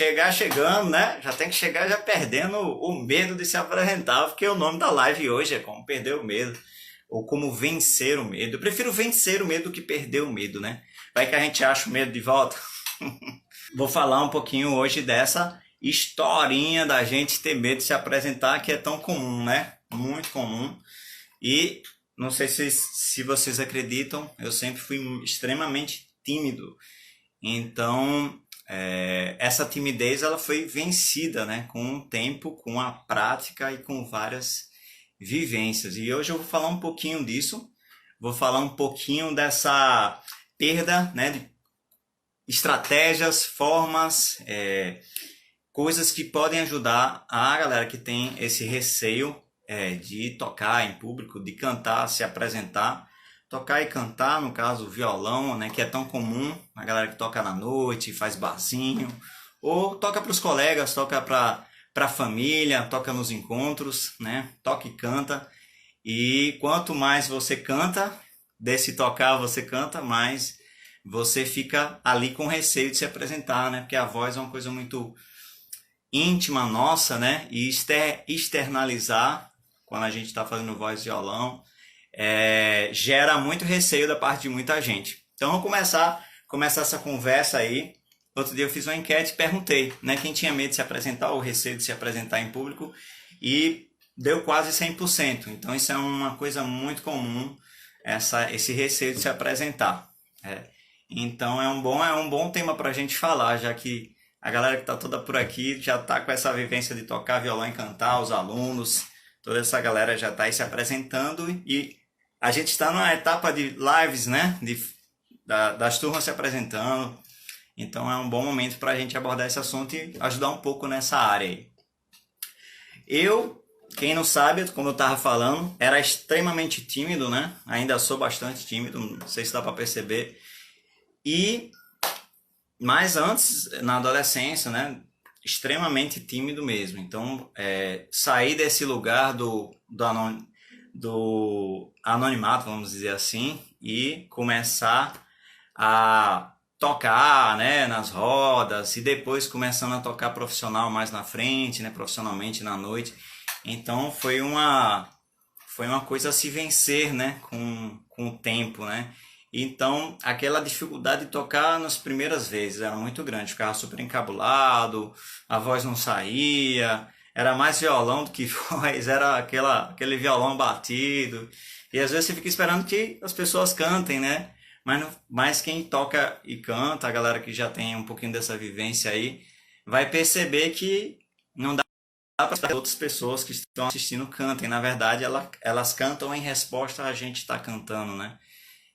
chegar chegando, né? Já tem que chegar já perdendo o medo de se apresentar, porque o nome da live hoje é como perder o medo, ou como vencer o medo. Eu prefiro vencer o medo do que perder o medo, né? Vai que a gente acha o medo de volta. Vou falar um pouquinho hoje dessa historinha da gente ter medo de se apresentar, que é tão comum, né? Muito comum. E não sei se vocês acreditam, eu sempre fui extremamente tímido. Então, essa timidez ela foi vencida, né? Com o tempo, com a prática e com várias vivências. E hoje eu vou falar um pouquinho disso. Vou falar um pouquinho dessa perda, né? De estratégias, formas, coisas que podem ajudar a galera que tem esse receio de tocar em público, de cantar, se apresentar. Tocar e cantar, no caso, o violão, né, que é tão comum, a galera que toca na noite, faz barzinho, ou toca para os colegas, toca para a família, toca nos encontros, né, toca e canta. E quanto mais você canta, desse tocar você canta, mais você fica ali com receio de se apresentar, né, porque a voz é uma coisa muito íntima nossa, né, e externalizar, quando a gente está fazendo voz e violão, gera muito receio da parte de muita gente. Então vamos começar essa conversa aí. Outro dia eu fiz uma enquete e perguntei, né, quem tinha medo de se apresentar ou receio de se apresentar em público, e deu quase 100%. Então isso é uma coisa muito comum, esse receio de se apresentar. Então é um bom tema para a gente falar, já que a galera que está toda por aqui já está com essa vivência de tocar violão e cantar, os alunos, toda essa galera já está aí se apresentando, e a gente está numa etapa de lives, né? Das turmas se apresentando. Então é um bom momento para a gente abordar esse assunto e ajudar um pouco nessa área aí. Quem não sabe, como eu estava falando, era extremamente tímido, né? Ainda sou bastante tímido, não sei se dá para perceber. Mas antes, na adolescência, né? Extremamente tímido mesmo. Então, sair desse lugar do anonimato, vamos dizer assim, e começar a tocar, né, nas rodas, e depois começando a tocar profissional mais na frente, né, profissionalmente na noite. Então foi uma coisa a se vencer, né, com o tempo, né. Então aquela dificuldade de tocar nas primeiras vezes era muito grande, ficava super encabulado, a voz não saía, era mais violão do que voz, era aquele violão batido. E às vezes você fica esperando que as pessoas cantem, né? Mas quem toca e canta, a galera que já tem um pouquinho dessa vivência aí, vai perceber que não dá para que outras pessoas que estão assistindo cantem. Na verdade, elas cantam em resposta a gente estar cantando, né?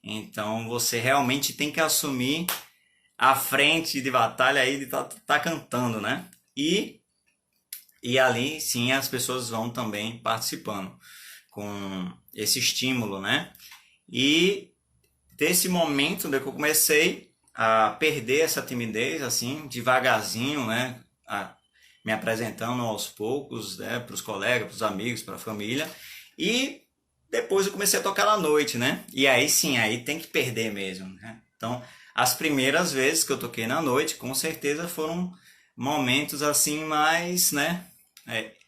Então você realmente tem que assumir a frente de batalha aí de tá cantando, né? E ali, sim, as pessoas vão também participando com esse estímulo, né? E desse momento que eu comecei a perder essa timidez, assim, devagarzinho, né? Me apresentando aos poucos, né? Para os colegas, para os amigos, para a família. E depois eu comecei a tocar na noite, né? E aí sim, aí tem que perder mesmo, né? Então, as primeiras vezes que eu toquei na noite, com certeza foram momentos assim mais, né,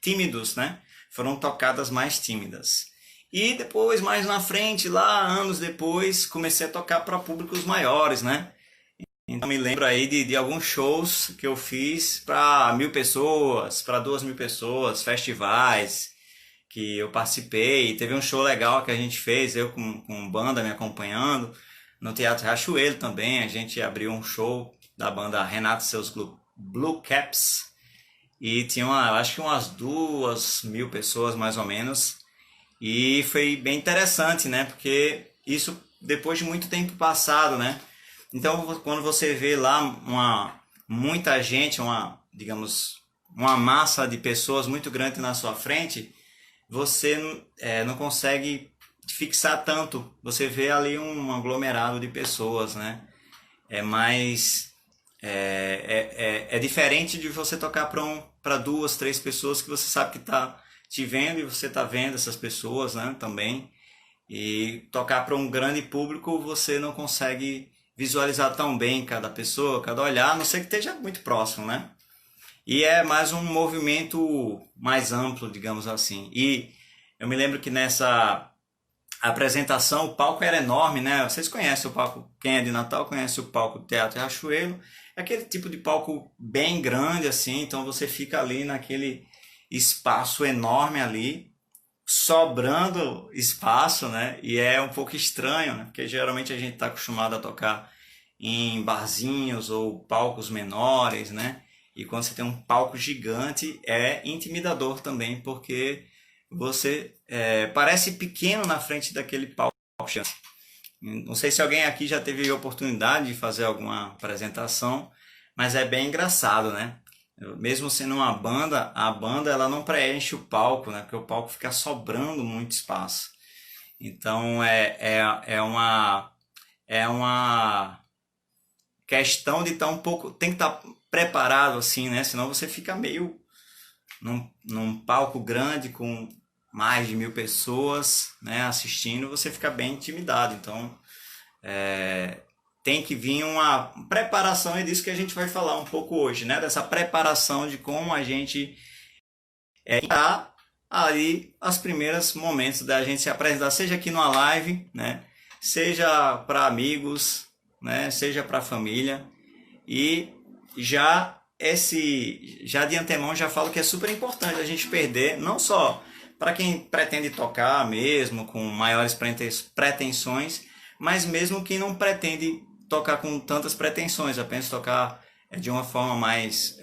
tímidos, né? Foram tocadas mais tímidas. E depois, mais na frente, lá anos depois, comecei a tocar para públicos maiores, né? Então me lembro aí de alguns shows que eu fiz para 1.000 pessoas, para 2.000 pessoas, festivais que eu participei. Teve um show legal que a gente fez, eu com banda me acompanhando, no Teatro Riachuelo também. A gente abriu um show da banda Renato e seus Blue Caps, e tinha acho que umas 2.000 pessoas mais ou menos, e foi bem interessante, né, porque isso depois de muito tempo passado, né. Então quando você vê lá muita gente, digamos, uma massa de pessoas muito grande na sua frente, você não consegue fixar tanto, você vê ali um aglomerado de pessoas, né, é diferente de você tocar para 2, 3 pessoas que você sabe que está te vendo e você está vendo essas pessoas, né, também. E tocar para um grande público você não consegue visualizar tão bem cada pessoa, cada olhar, a não ser que esteja muito próximo, né? E é mais um movimento mais amplo, digamos assim. E eu me lembro que nessa apresentação o palco era enorme, né? Vocês conhecem o palco, quem é de Natal conhece o palco do Teatro Riachuelo. É aquele tipo de palco bem grande assim, então você fica ali naquele espaço enorme ali, sobrando espaço, né? E é um pouco estranho, né? Porque geralmente a gente está acostumado a tocar em barzinhos ou palcos menores, né? E quando você tem um palco gigante, é intimidador também, porque você parece pequeno na frente daquele palco. Não sei se alguém aqui já teve a oportunidade de fazer alguma apresentação, mas é bem engraçado, né? Mesmo sendo uma banda, a banda ela não preenche o palco, né? Porque o palco fica sobrando muito espaço. Então é uma questão de estar um pouco, tem que estar preparado assim, né? Senão você fica meio num palco grande com mais de 1.000 pessoas, né, assistindo, você fica bem intimidado. Então tem que vir uma preparação, e disso que a gente vai falar um pouco hoje, né? Dessa preparação de como a gente tá ali os primeiros momentos da gente se apresentar, seja aqui numa live, né? Seja para amigos, né? Seja para família. E já de antemão já falo que é super importante a gente perder, não só para quem pretende tocar mesmo com maiores pretensões, mas mesmo quem não pretende tocar com tantas pretensões, apenas tocar de uma forma mais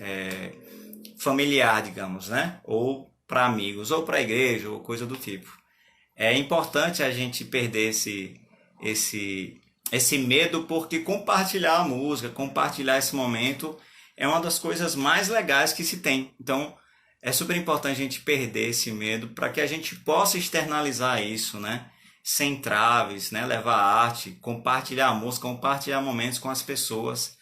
familiar, digamos, né? Ou para amigos, ou para a igreja, ou coisa do tipo. É importante a gente perder esse medo, porque compartilhar a música, compartilhar esse momento é uma das coisas mais legais que se tem. Então é super importante a gente perder esse medo para que a gente possa externalizar isso, né? Sem traves, né? Levar arte, compartilhar a música, compartilhar momentos com as pessoas.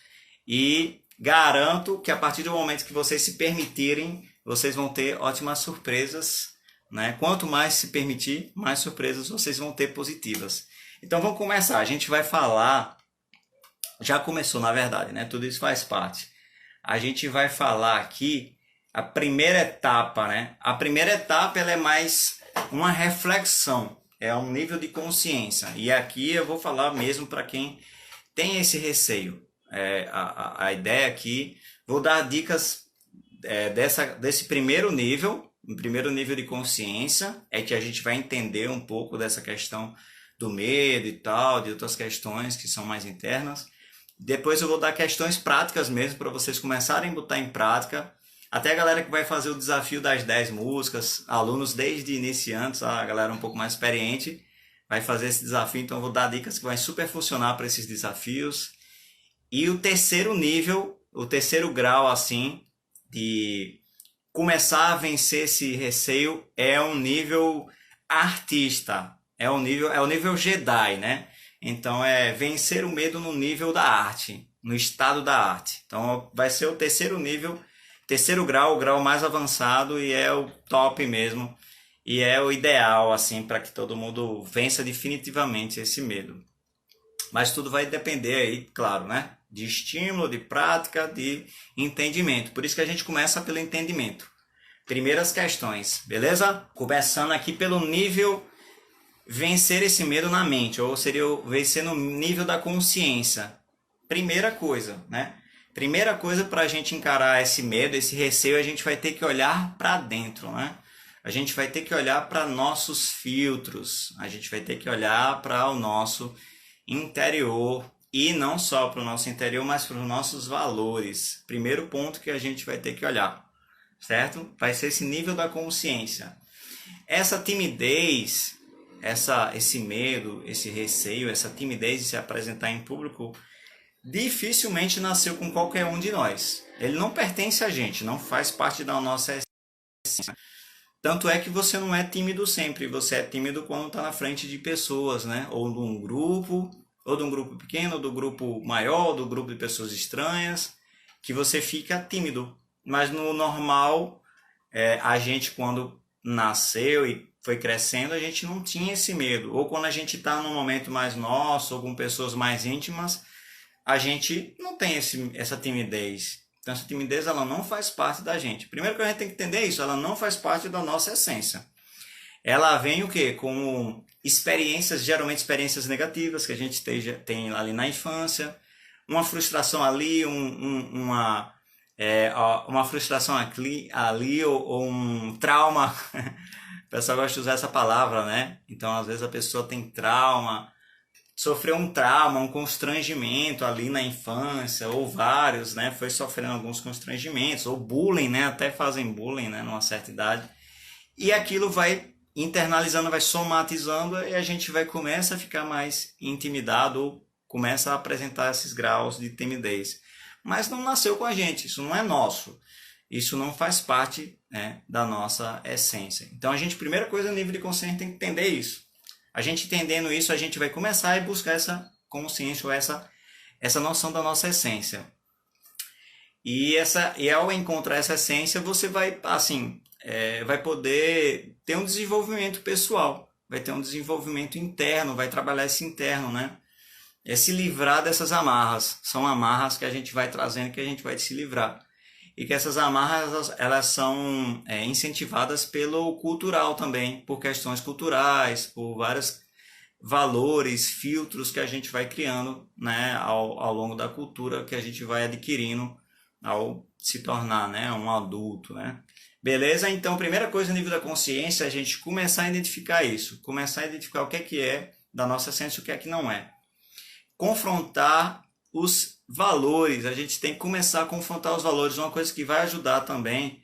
E garanto que a partir do momento que vocês se permitirem, vocês vão ter ótimas surpresas, né? Quanto mais se permitir, mais surpresas vocês vão ter positivas. Então vamos começar. A gente vai falar, já começou na verdade, né? Tudo isso faz parte. A gente vai falar aqui a primeira etapa, né? A primeira etapa ela é mais uma reflexão, é um nível de consciência. E aqui eu vou falar mesmo para quem tem esse receio. A ideia aqui, vou dar dicas desse primeiro nível. O primeiro nível de consciência é que a gente vai entender um pouco dessa questão do medo e tal, de outras questões que são mais internas. Depois eu vou dar questões práticas mesmo para vocês começarem a botar em prática. Até a galera que vai fazer o desafio das 10 músicas, alunos desde iniciantes, a galera um pouco mais experiente, vai fazer esse desafio. Então eu vou dar dicas que vai super funcionar para esses desafios. E o terceiro nível, o terceiro grau assim, de começar a vencer esse receio é um nível artista. É o nível Jedi, né? Então é vencer o medo no nível da arte, no estado da arte. Então vai ser o terceiro nível, terceiro grau, o grau mais avançado, e é o top mesmo. E é o ideal, assim, para que todo mundo vença definitivamente esse medo. Mas tudo vai depender aí, claro, né? De estímulo, de prática, de entendimento. Por isso que a gente começa pelo entendimento. Primeiras questões, beleza? Começando aqui pelo nível vencer esse medo na mente, ou seria vencer no nível da consciência. Primeira coisa, né? Primeira coisa para a gente encarar esse medo, esse receio, a gente vai ter que olhar para dentro, né? A gente vai ter que olhar para nossos filtros, a gente vai ter que olhar para o nosso interior, e não só para o nosso interior, mas para os nossos valores. Primeiro ponto que a gente vai ter que olhar, certo? Vai ser esse nível da consciência. Essa timidez, esse medo, esse receio, essa timidez de se apresentar em público, dificilmente nasceu com qualquer um de nós. Ele não pertence a gente, não faz parte da nossa essência. Tanto é que você não é tímido sempre, você é tímido quando está na frente de pessoas, né? Ou de um grupo pequeno, ou do grupo maior, ou do grupo de pessoas estranhas, que você fica tímido. Mas no normal, a gente quando nasceu e foi crescendo, a gente não tinha esse medo. Ou quando a gente está num momento mais nosso, ou com pessoas mais íntimas, a gente não tem essa timidez. Então essa timidez ela não faz parte da gente. Primeiro que a gente tem que entender isso, ela não faz parte da nossa essência. Ela vem o quê? Com experiências, geralmente experiências negativas que a gente tem ali na infância, uma frustração ali, uma frustração ali ou um trauma. O pessoal gosta de usar essa palavra, né? Então, às vezes a pessoa tem trauma, sofreu um trauma, um constrangimento ali na infância, ou vários, né? Foi sofrendo alguns constrangimentos, ou bullying, né? Até fazem bullying, né? Numa certa idade. E aquilo vai internalizando, vai somatizando, e a gente começa a ficar mais intimidado, ou começa a apresentar esses graus de timidez. Mas não nasceu com a gente, isso não é nosso. Isso não faz parte, né, da nossa essência. Então, a gente, primeira coisa, no nível de consciência, tem que entender isso. A gente entendendo isso, a gente vai começar a buscar essa consciência ou essa noção da nossa essência. E ao encontrar essa essência, você vai, assim, vai poder ter um desenvolvimento pessoal, vai ter um desenvolvimento interno, vai trabalhar esse interno, né? É se livrar dessas amarras. São amarras que a gente vai trazendo, que a gente vai se livrar. E que essas amarras, elas são incentivadas pelo cultural também, por questões culturais, por vários valores, filtros que a gente vai criando, né, ao longo da cultura que a gente vai adquirindo ao se tornar, né, um adulto, né? Beleza? Então, primeira coisa no nível da consciência é a gente começar a identificar isso, começar a identificar o que é da nossa essência e o que é que não é. Confrontar os valores, a gente tem que começar a confrontar os valores. Uma coisa que vai ajudar também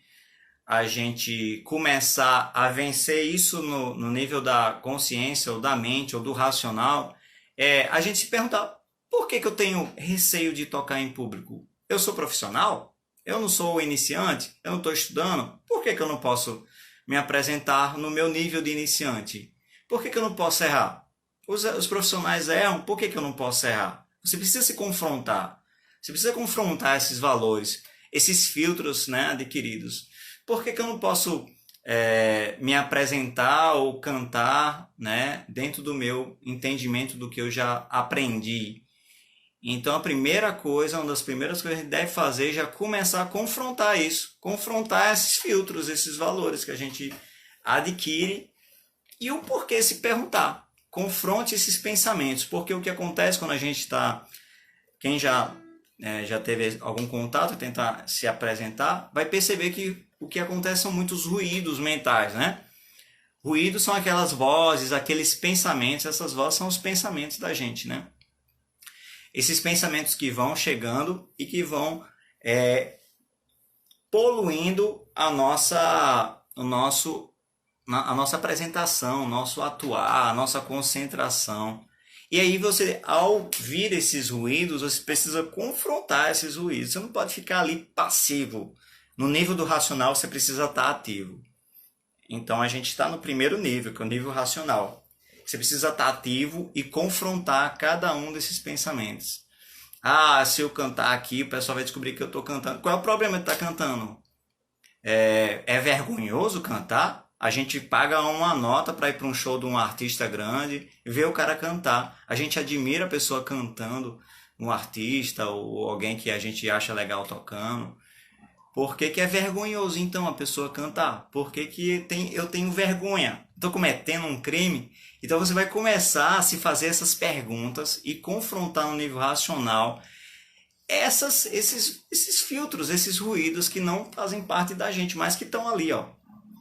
a gente começar a vencer isso no nível da consciência, ou da mente, ou do racional, é a gente se perguntar: por que eu tenho receio de tocar em público? Eu sou profissional? Eu não sou iniciante? Eu não estou estudando? Por que eu não posso me apresentar no meu nível de iniciante? Por que eu não posso errar? Os profissionais erram, por que eu não posso errar? Você precisa se confrontar. Você precisa confrontar esses valores, esses filtros, né, adquiridos. Por que eu não posso me apresentar ou cantar, né, dentro do meu entendimento do que eu já aprendi? Então, a primeira coisa, uma das primeiras coisas que a gente deve fazer é já começar a confrontar isso. Confrontar esses filtros, esses valores que a gente adquire e o porquê se perguntar. Confronte esses pensamentos, porque o que acontece quando a gente está... Quem já teve algum contato, tentar se apresentar, vai perceber que o que acontece são muitos ruídos mentais, né? Ruídos são aquelas vozes, aqueles pensamentos, essas vozes são os pensamentos da gente, né? Esses pensamentos que vão chegando e que vão poluindo a nossa apresentação, o nosso atuar, a nossa concentração. E aí você, ao ouvir esses ruídos, você precisa confrontar esses ruídos. Você não pode ficar ali passivo. No nível do racional, você precisa estar ativo. Então, a gente está no primeiro nível, que é o nível racional. Você precisa estar ativo e confrontar cada um desses pensamentos. Ah, se eu cantar aqui, o pessoal vai descobrir que eu estou cantando. Qual é o problema de estar cantando? É vergonhoso cantar? A gente paga uma nota para ir para um show de um artista grande e ver o cara cantar. A gente admira a pessoa cantando, um artista ou alguém que a gente acha legal tocando. Por que é vergonhoso, então, a pessoa cantar? Por que eu tenho vergonha? Estou cometendo um crime? Então você vai começar a se fazer essas perguntas e confrontar no nível racional esses filtros, esses ruídos que não fazem parte da gente, mas que estão ali, ó.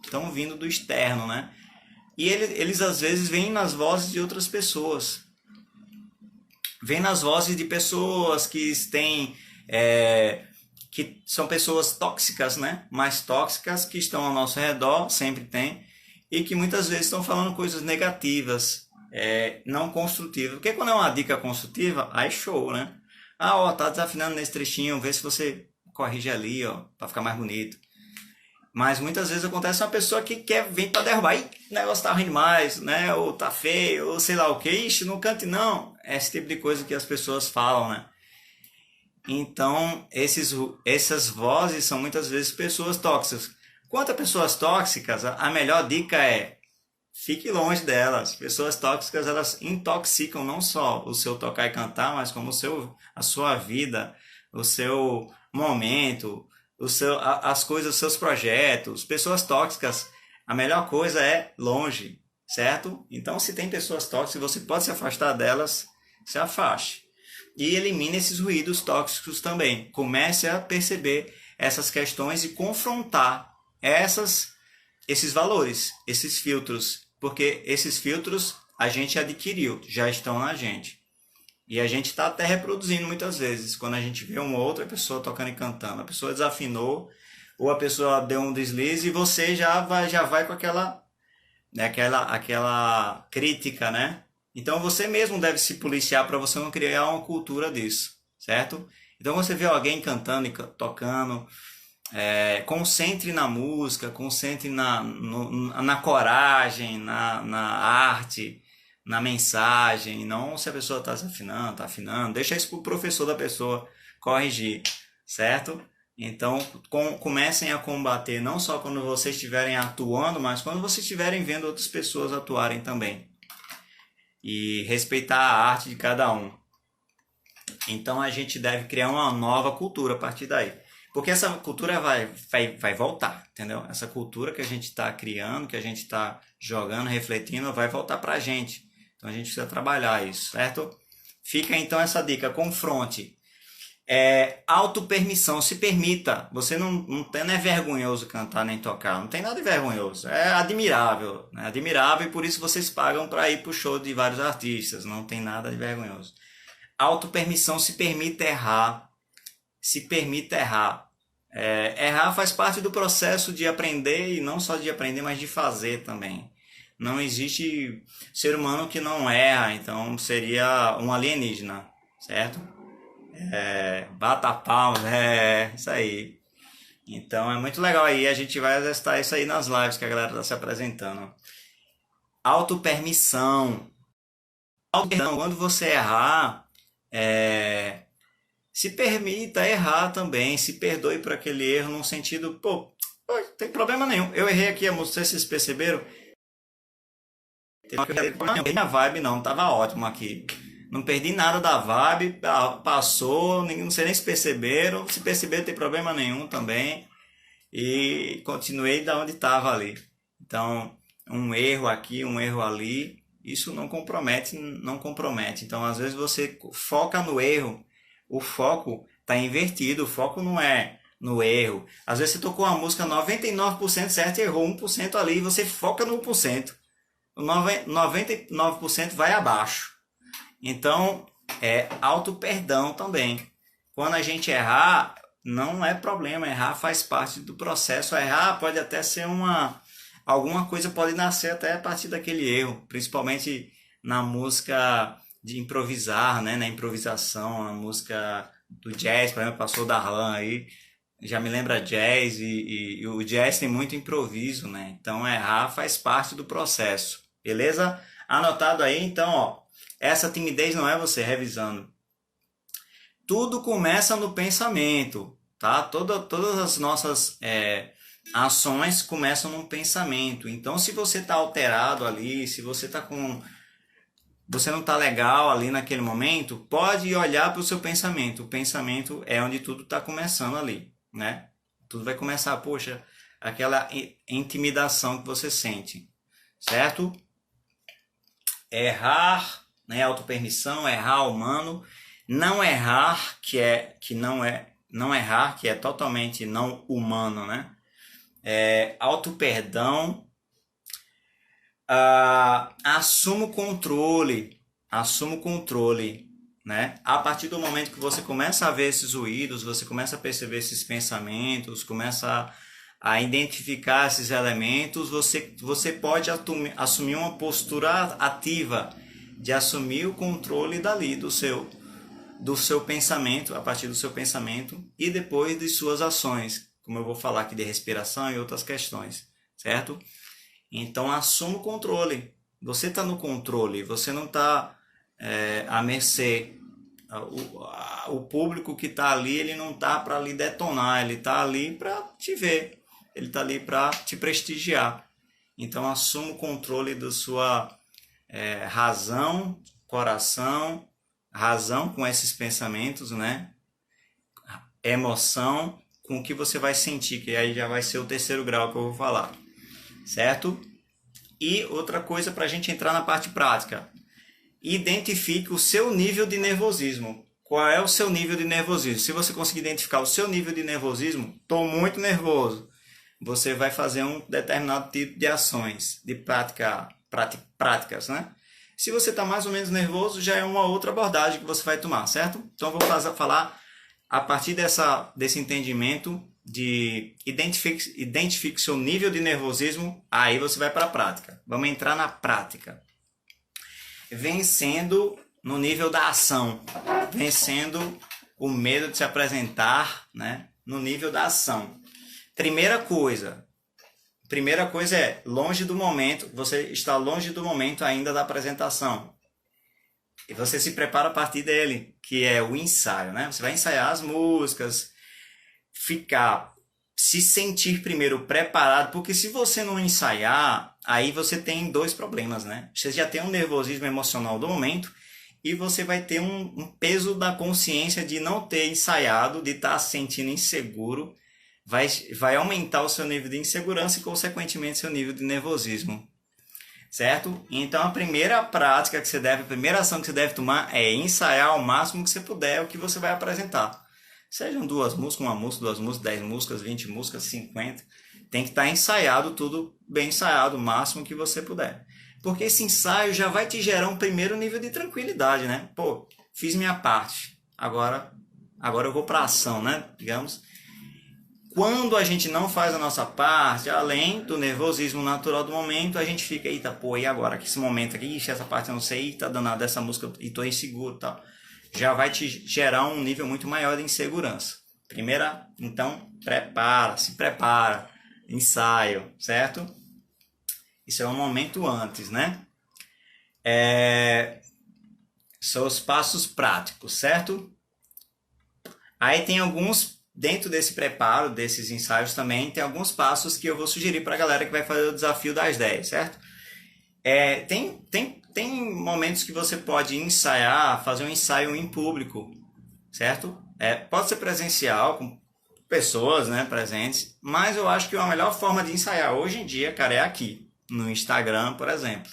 Estão vindo do externo, né? E eles às vezes vêm nas vozes de outras pessoas. Vêm nas vozes de pessoas que têm... que são pessoas tóxicas, né? Mais tóxicas, que estão ao nosso redor, sempre tem, e que muitas vezes estão falando coisas negativas, não construtivas. Porque quando é uma dica construtiva, aí show, né? Ah, ó, tá desafinando nesse trechinho, vê se você corrige ali, ó, para ficar mais bonito. Mas muitas vezes acontece uma pessoa que vem para derrubar, e o negócio tá ruim demais, né? Ou tá feio, ou sei lá o que, ixi, não cante não. Esse tipo de coisa que as pessoas falam, né? Então, essas vozes são muitas vezes pessoas tóxicas. Quanto a pessoas tóxicas, a melhor dica é: fique longe delas. Pessoas tóxicas, elas intoxicam não só o seu tocar e cantar, mas como a sua vida, o seu momento, as coisas, os seus projetos. Pessoas tóxicas, a melhor coisa é longe, certo? Então, se tem pessoas tóxicas, você pode se afastar delas, se afaste. E elimine esses ruídos tóxicos também. Comece a perceber essas questões e confrontar esses valores, esses filtros, porque esses filtros a gente adquiriu, já estão na gente. E a gente está até reproduzindo muitas vezes, quando a gente vê uma outra pessoa tocando e cantando. A pessoa desafinou, ou a pessoa deu um deslize, e você já vai com aquela crítica, né? Então você mesmo deve se policiar para você não criar uma cultura disso, certo? Então você vê alguém cantando e tocando, concentre na música, concentre na coragem, na arte, na mensagem, não se a pessoa está desafinando, está afinando, deixa isso para o professor da pessoa corrigir, certo? Então comecem a combater não só quando vocês estiverem atuando, mas quando vocês estiverem vendo outras pessoas atuarem também. E respeitar a arte de cada um. Então a gente deve criar uma nova cultura a partir daí. Porque essa cultura vai voltar, entendeu? Essa cultura que a gente está criando, que a gente está jogando, refletindo, vai voltar para a gente. Então a gente precisa trabalhar isso, certo? Fica então essa dica, confronte. Autopermissão, se permita. Você não é vergonhoso cantar nem tocar, não tem nada de vergonhoso. É admirável, né? Admirável, e por isso vocês pagam para ir para o show de vários artistas, não tem nada de vergonhoso. Autopermissão, se permita errar. Se permita errar. Errar faz parte do processo de aprender, e não só de aprender, mas de fazer também. Não existe ser humano que não erra, então seria um alienígena, certo? Bata palmas, isso aí. Então é muito legal aí, a gente vai exercitar isso aí nas lives que a galera está se apresentando. Autopermissão. Quando você errar, se permita errar também, se perdoe por aquele erro, num sentido, pô, não tem problema nenhum. Eu errei aqui, vocês perceberam? Não perdi a vibe não, tava ótimo aqui. Não perdi nada da vibe, passou, não sei nem se perceberam. Se perceberam, não tem problema nenhum também. E continuei da onde estava ali. Então, um erro aqui, um erro ali, isso não compromete, não compromete. Então, às vezes você foca no erro, o foco está invertido, o foco não é no erro. Às vezes você tocou uma música 99% certo e errou 1% ali, e você foca no 1%. O 99% vai abaixo. Então, auto-perdão também. Quando a gente errar, não é problema, errar faz parte do processo. Errar pode até ser alguma coisa pode nascer até a partir daquele erro, principalmente na música de improvisar, né? Na improvisação, na música do jazz, por exemplo, passou Darlan aí, já me lembra jazz, e o jazz tem muito improviso, né? Então errar faz parte do processo, beleza? Anotado aí, então, ó, essa timidez não é você, revisando. Tudo começa no pensamento, tá? Todas as nossas ações começam num pensamento. Então, se você está alterado ali, se você você não está legal ali naquele momento, pode olhar para o seu pensamento. O pensamento é onde tudo está começando ali, né? Tudo vai começar, poxa, aquela intimidação que você sente, certo? Errar, né? Autopermissão, errar humano. Não errar, não errar, que é totalmente não humano, né? Auto-perdão. Assuma o controle, né? A partir do momento que você começa a ver esses ruídos, você começa a perceber esses pensamentos, começa a identificar esses elementos, você pode assumir uma postura ativa de assumir o controle dali do seu pensamento, a partir do seu pensamento, e depois de suas ações, como eu vou falar aqui de respiração e outras questões, certo? Então assuma o controle. Você está no controle, você não está à mercê. O público que está ali, ele não está para lhe detonar, ele está ali para te ver, ele está ali para te prestigiar. Então assuma o controle da sua razão, coração, razão com esses pensamentos, né? emoção com o que você vai sentir, que aí já vai ser o terceiro grau que eu vou falar, certo? E outra coisa para a gente entrar na parte prática, identifique o seu nível de nervosismo. Qual é o seu nível de nervosismo? Se você conseguir identificar o seu nível de nervosismo, estou muito nervoso, você vai fazer um determinado tipo de ações, de práticas, né? Se você está mais ou menos nervoso, já é uma outra abordagem que você vai tomar, certo? Então, eu vou falar a partir desse entendimento de identifique seu nível de nervosismo, aí você vai para a prática. Vamos entrar na prática. Vencendo no nível da ação, vencendo o medo de se apresentar, né? No nível da ação. Primeira coisa é longe do momento, você está longe do momento ainda da apresentação. E você se prepara a partir dele, que é o ensaio, né? Você vai ensaiar as músicas, se sentir primeiro preparado, porque se você não ensaiar, aí você tem dois problemas, né? Você já tem um nervosismo emocional do momento e você vai ter um peso da consciência de não ter ensaiado, de estar se sentindo inseguro, vai aumentar o seu nível de insegurança e, consequentemente, seu nível de nervosismo. Certo? Então, a primeira ação que você deve tomar é ensaiar ao máximo que você puder o que você vai apresentar. Sejam 2 músicas, 1 música, 2 músicas, 10 músicas, 20 músicas, 50. Tem que estar ensaiado, tudo bem ensaiado, o máximo que você puder. Porque esse ensaio já vai te gerar um primeiro nível de tranquilidade, né? Pô, fiz minha parte, agora eu vou para a ação, né? Digamos. Quando a gente não faz a nossa parte, além do nervosismo natural do momento, a gente fica, eita, pô, e agora? Que esse momento aqui, ixi, essa parte eu não sei, tá danado essa música e tô inseguro e tal. Já vai te gerar um nível muito maior de insegurança. Primeira, então, se prepara, ensaio, certo? Isso é um momento antes, né? São os passos práticos, certo? Aí tem dentro desse preparo, desses ensaios também, tem alguns passos que eu vou sugerir para a galera que vai fazer o desafio das 10, certo? Tem momentos que você pode ensaiar, fazer um ensaio em público, certo? Pode ser presencial, com pessoas, né, presentes, mas eu acho que a melhor forma de ensaiar hoje em dia, cara, é aqui, no Instagram, por exemplo,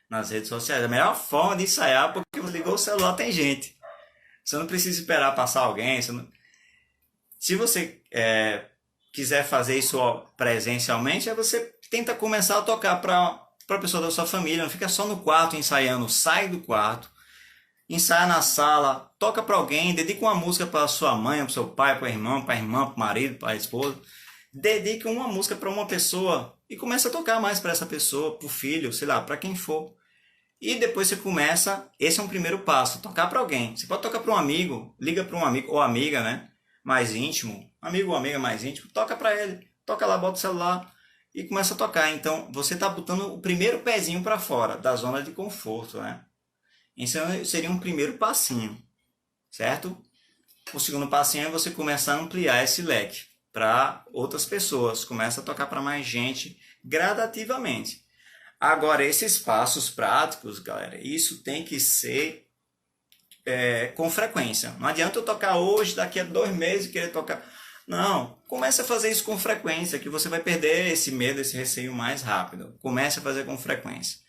nas redes sociais. A melhor forma de ensaiar, porque você ligou o celular, tem gente. Você não precisa esperar passar alguém, Se você quiser fazer isso presencialmente, aí você tenta começar a tocar para a pessoa da sua família, não fica só no quarto ensaiando, sai do quarto, ensaia na sala, toca para alguém, dedica uma música para sua mãe, para seu pai, para a irmã, para o marido, para a esposa, dedica uma música para uma pessoa e começa a tocar mais para essa pessoa, para o filho, sei lá, para quem for. E depois você começa, esse é um primeiro passo, tocar para alguém. Você pode tocar para um amigo, liga para um amigo ou amiga, né? Mais íntimo, amigo ou amiga mais íntimo, toca para ele, toca lá, bota o celular e começa a tocar. Então, você está botando o primeiro pezinho para fora da zona de conforto, né? Isso seria um primeiro passinho, certo? O segundo passinho é você começar a ampliar esse leque para outras pessoas, começa a tocar para mais gente gradativamente. Agora, esses passos práticos, galera, isso tem que ser com frequência. Não adianta eu tocar hoje, daqui a 2 meses querer tocar. Não, comece a fazer isso com frequência, que você vai perder esse medo, esse receio mais rápido. Comece a fazer com frequência.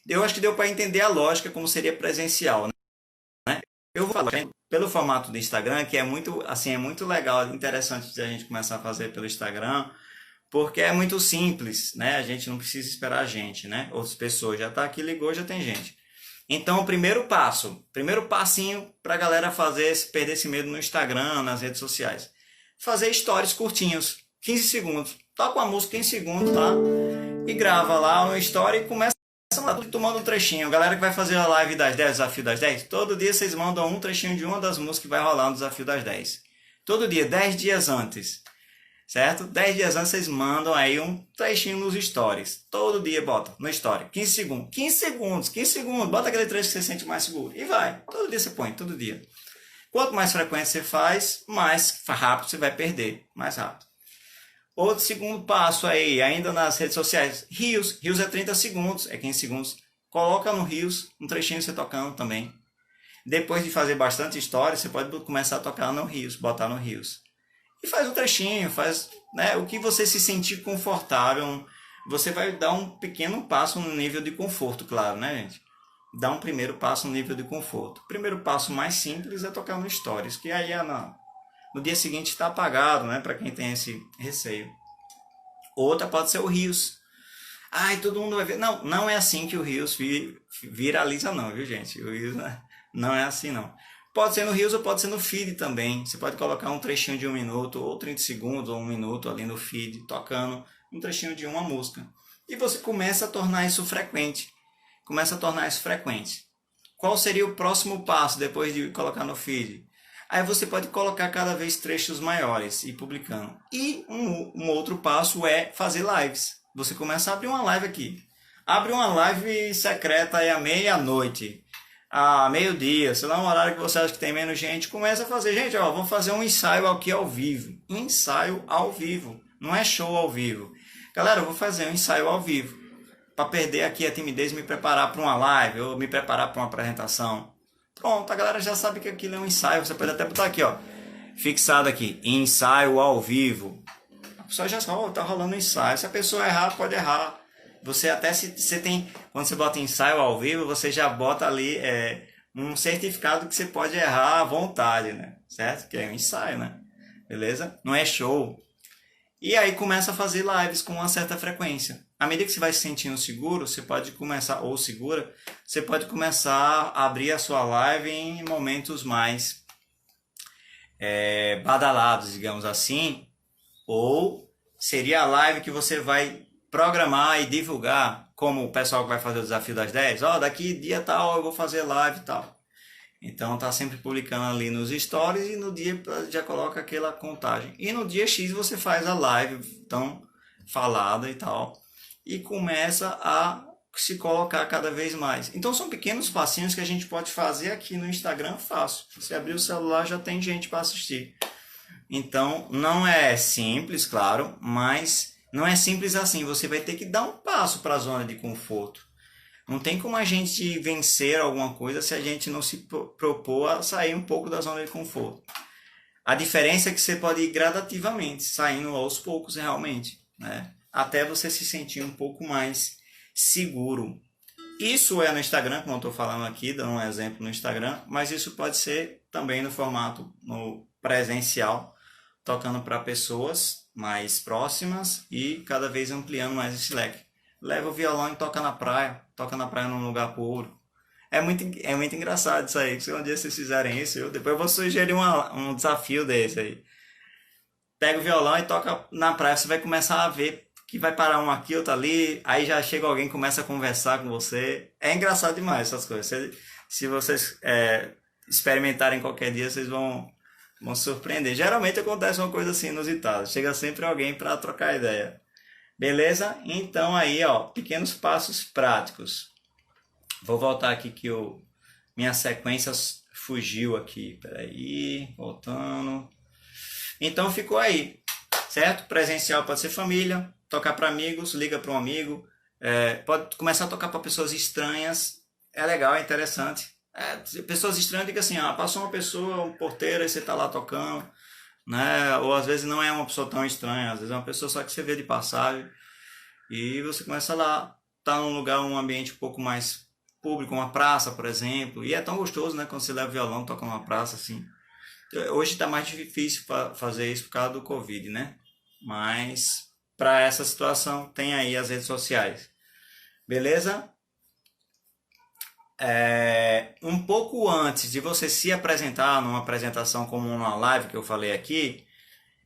Eu acho que deu para entender a lógica como seria presencial, né? Eu vou falar pelo formato do Instagram, que é muito legal, interessante de a gente começar a fazer pelo Instagram, porque é muito simples, né? A gente não precisa esperar a gente, né? Outras pessoas já tá aqui, ligou, já tem gente. Então, o primeiro passinho para a galera perder esse medo no Instagram, nas redes sociais. Fazer stories curtinhos, 15 segundos. Toca uma música 15 segundos, tá? E grava lá uma story e começa lá tomando um trechinho. A galera que vai fazer a live das 10, desafio das 10, todo dia vocês mandam um trechinho de uma das músicas que vai rolar no desafio das 10. Todo dia, 10 dias antes. Certo? 10 dias antes vocês mandam aí um trechinho nos stories. Todo dia bota no story. 15 segundos. 15 segundos. Bota aquele trecho que você sente mais seguro. E vai. Todo dia você põe, todo dia. Quanto mais frequente você faz, mais rápido você vai perder. Mais rápido. Outro segundo passo aí, ainda nas redes sociais. Reels. Reels é 30 segundos, é 15 segundos. Coloca no Reels um trechinho você tocando também. Depois de fazer bastante história, você pode começar a tocar no Reels, botar no Reels. E faz um trechinho, faz, né, o que você se sentir confortável. Você vai dar um pequeno passo no nível de conforto, claro, né, gente? Dá um primeiro passo no nível de conforto. O primeiro passo mais simples é tocar no Stories, que aí no dia seguinte está apagado, né, para quem tem esse receio. Outra pode ser o Reels. Ai, todo mundo vai ver. Não, não é assim que o Reels viraliza não, viu, gente? O Reels não é assim, não. Pode ser no Reels ou pode ser no feed também. Você pode colocar um trechinho de 1 minuto, ou 30 segundos, ou 1 minuto ali no feed, tocando um trechinho de uma música. E você começa a tornar isso frequente. Qual seria o próximo passo depois de colocar no feed? Aí você pode colocar cada vez trechos maiores e publicando. E um outro passo é fazer lives. Você começa a abrir uma live aqui. Abre uma live secreta aí à meia-noite, a meio-dia, sei lá, um horário que você acha que tem menos gente. Começa a fazer. Gente, ó, vamos fazer um ensaio aqui ao vivo. Ensaio ao vivo. Não é show ao vivo. Galera, eu vou fazer um ensaio ao vivo. Para perder aqui a timidez e me preparar para uma live ou me preparar para uma apresentação. Pronto, a galera já sabe que aquilo é um ensaio. Você pode até botar aqui, ó, fixado aqui, ensaio ao vivo. A pessoa já sabe, tá rolando um ensaio. Se a pessoa errar, pode errar. Você até se você tem, quando você bota ensaio ao vivo, você já bota ali um certificado que você pode errar à vontade, né? Certo? Que é um ensaio, né? Beleza? Não é show. E aí começa a fazer lives com uma certa frequência. À medida que você vai se sentindo seguro, você pode começar, ou segura, você pode começar a abrir a sua live em momentos mais badalados, digamos assim. Ou seria a live que você vai programar e divulgar, como o pessoal que vai fazer o desafio das 10. Ó, daqui dia tal eu vou fazer live e tal. Então tá sempre publicando ali nos stories e no dia já coloca aquela contagem. E no dia X você faz a live tão falada e tal. E começa a se colocar cada vez mais. Então são pequenos passinhos que a gente pode fazer aqui no Instagram fácil. Se abrir o celular já tem gente para assistir. Então não é simples, claro, mas não é simples assim. Você vai ter que dar um passo para a zona de conforto. Não tem como a gente vencer alguma coisa se a gente não se propor a sair um pouco da zona de conforto. A diferença é que você pode ir gradativamente, saindo aos poucos realmente, né? Até você se sentir um pouco mais seguro. Isso é no Instagram, como eu estou falando aqui, dando um exemplo no Instagram, mas isso pode ser também no formato no presencial, tocando para pessoas mais próximas e cada vez ampliando mais esse leque. Leva o violão e toca na praia num lugar puro. É muito engraçado isso aí. Se um dia vocês fizerem isso, depois eu vou sugerir um desafio desse aí. Pega o violão e toca na praia, você vai começar a ver que vai parar um aqui, outro ali, aí já chega alguém e começa a conversar com você. É engraçado demais essas coisas. Se vocês experimentarem qualquer dia, vocês vão surpreender. Geralmente acontece uma coisa assim inusitada. Chega sempre alguém para trocar ideia. Beleza? Então aí, ó, pequenos passos práticos. Vou voltar aqui que minha sequência fugiu aqui. Peraí, voltando. Então ficou aí, certo? Presencial pode ser família, tocar para amigos, liga para um amigo. Pode começar a tocar para pessoas estranhas. É legal, é interessante. Pessoas estranhas, diga assim, passou uma pessoa, um porteiro, e você tá lá tocando. Né? Ou às vezes não é uma pessoa tão estranha, às vezes é uma pessoa só que você vê de passagem e você começa lá, tá num lugar, um ambiente um pouco mais público, uma praça, por exemplo, e é tão gostoso, né, quando você leva violão, toca numa praça assim. Hoje está mais difícil fazer isso por causa do Covid, né? Mas para essa situação tem aí as redes sociais. Beleza? Um pouco antes de você se apresentar numa apresentação como uma live que eu falei aqui,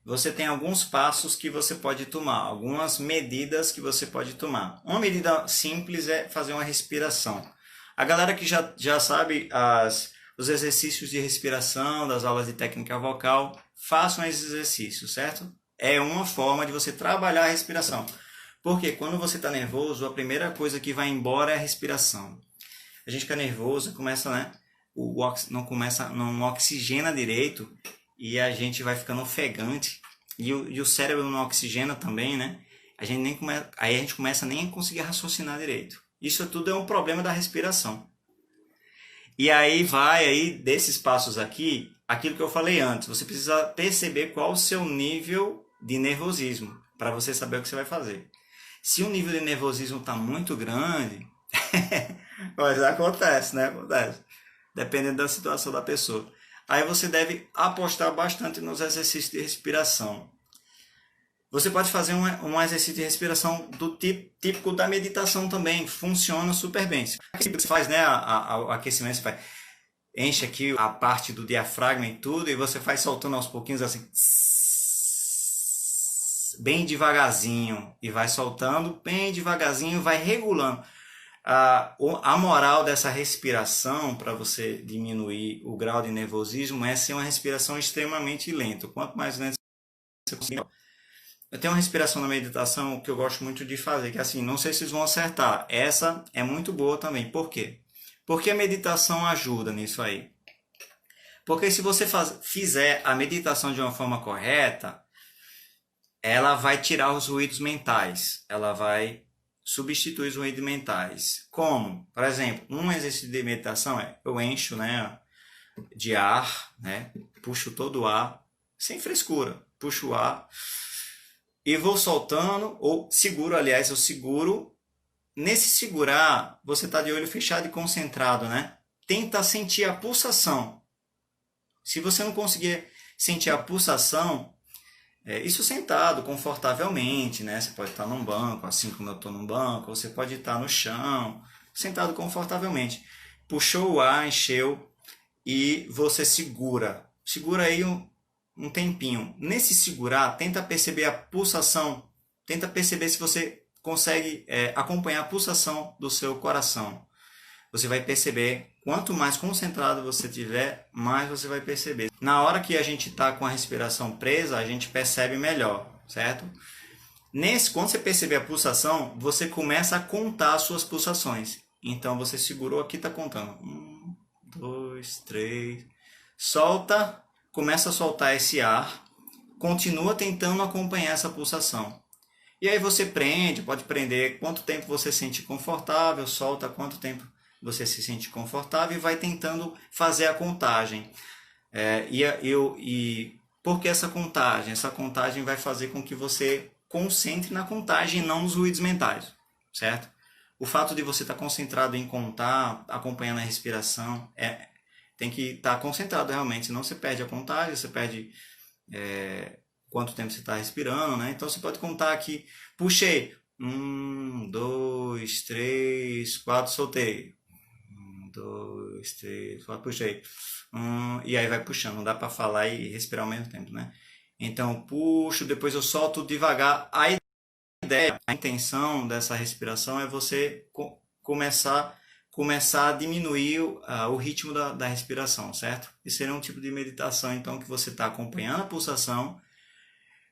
você tem alguns passos que você pode tomar, algumas medidas que você pode tomar. Uma medida simples é fazer uma respiração. A galera que já sabe os exercícios de respiração das aulas de técnica vocal, façam esses exercícios, certo? É uma forma de você trabalhar a respiração. Porque quando você está nervoso, a primeira coisa que vai embora é a respiração. A gente fica nervoso, começa, né? Não oxigena direito e a gente vai ficando ofegante e o cérebro não oxigena também, né? Aí a gente começa nem a conseguir raciocinar direito. Isso tudo é um problema da respiração. E aí vai aí desses passos aqui, aquilo que eu falei antes, você precisa perceber qual o seu nível de nervosismo, para você saber o que você vai fazer. Se o nível de nervosismo está muito grande, mas acontece, né? Acontece. Dependendo da situação da pessoa. Aí você deve apostar bastante nos exercícios de respiração. Você pode fazer um exercício de respiração do típico da meditação também. Funciona super bem. Você faz, né, o aquecimento, você faz, enche aqui a parte do diafragma e tudo, e você faz soltando aos pouquinhos assim, bem devagarzinho, e vai soltando bem devagarzinho, vai regulando. A moral dessa respiração, para você diminuir o grau de nervosismo, é ser uma respiração extremamente lenta. Quanto mais lento você conseguir. Eu tenho uma respiração na meditação que eu gosto muito de fazer, que é assim, não sei se vocês vão acertar. Essa é muito boa também. Por quê? Porque a meditação ajuda nisso aí. Porque se você fizer a meditação de uma forma correta, ela vai tirar os ruídos mentais. Ela vai substituir os ruídos mentais. Como? Por exemplo, um exercício de meditação é eu encho, né, de ar, né, puxo todo o ar, sem frescura. Puxo o ar e vou soltando, ou seguro, aliás, eu seguro. Nesse segurar, você está de olho fechado e concentrado, né? Tenta sentir a pulsação. Se você não conseguir sentir a pulsação, isso sentado, confortavelmente, né? Você pode estar num banco, assim como eu estou num banco, ou você pode estar no chão, sentado confortavelmente. Puxou o ar, encheu, e você segura. Segura aí um tempinho. Nesse segurar, tenta perceber a pulsação, tenta perceber se você consegue acompanhar a pulsação do seu coração. Você vai perceber, quanto mais concentrado você tiver, mais você vai perceber. Na hora que a gente está com a respiração presa, a gente percebe melhor, certo? Quando você perceber a pulsação, você começa a contar as suas pulsações. Então você segurou aqui, está contando. 1, 2, 3. Solta. Começa a soltar esse ar, continua tentando acompanhar essa pulsação. E aí você pode prender quanto tempo você se sente confortável, solta quanto tempo você se sente confortável e vai tentando fazer a contagem. Por que essa contagem? Essa contagem vai fazer com que você concentre na contagem e não nos ruídos mentais, certo? O fato de você estar concentrado em contar, acompanhando a respiração, tem que estar concentrado realmente, senão você perde a contagem, você perde quanto tempo você está respirando, né? Então você pode contar aqui, puxei, 1, 2, 3, 4, soltei, 1, 2, 3, 4, puxei, e aí vai puxando, não dá para falar e respirar ao mesmo tempo, né? Então puxo, depois eu solto devagar. A ideia, a intenção dessa respiração é você começar a diminuir o ritmo da respiração, certo? Esse seria um tipo de meditação, então, que você está acompanhando a pulsação,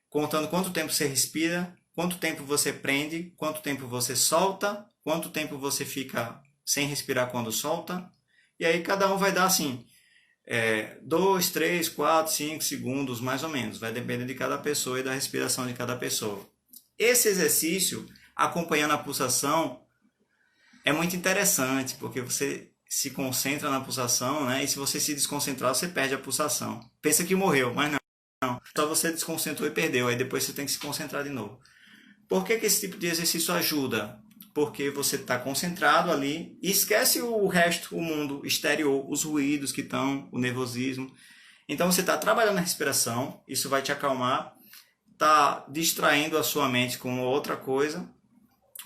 contando quanto tempo você respira, quanto tempo você prende, quanto tempo você solta, quanto tempo você fica sem respirar quando solta, e aí cada um vai dar assim, 2, 3, 4, 5 segundos, mais ou menos, vai depender de cada pessoa e da respiração de cada pessoa. Esse exercício, acompanhando a pulsação, é muito interessante, porque você se concentra na pulsação, né? E se você se desconcentrar, você perde a pulsação. Pensa que morreu, mas não. Só você desconcentrou e perdeu, aí depois você tem que se concentrar de novo. Por que esse tipo de exercício ajuda? Porque você está concentrado ali e esquece o resto, o mundo exterior, os ruídos que estão, o nervosismo. Então você está trabalhando na respiração, isso vai te acalmar, está distraindo a sua mente com outra coisa,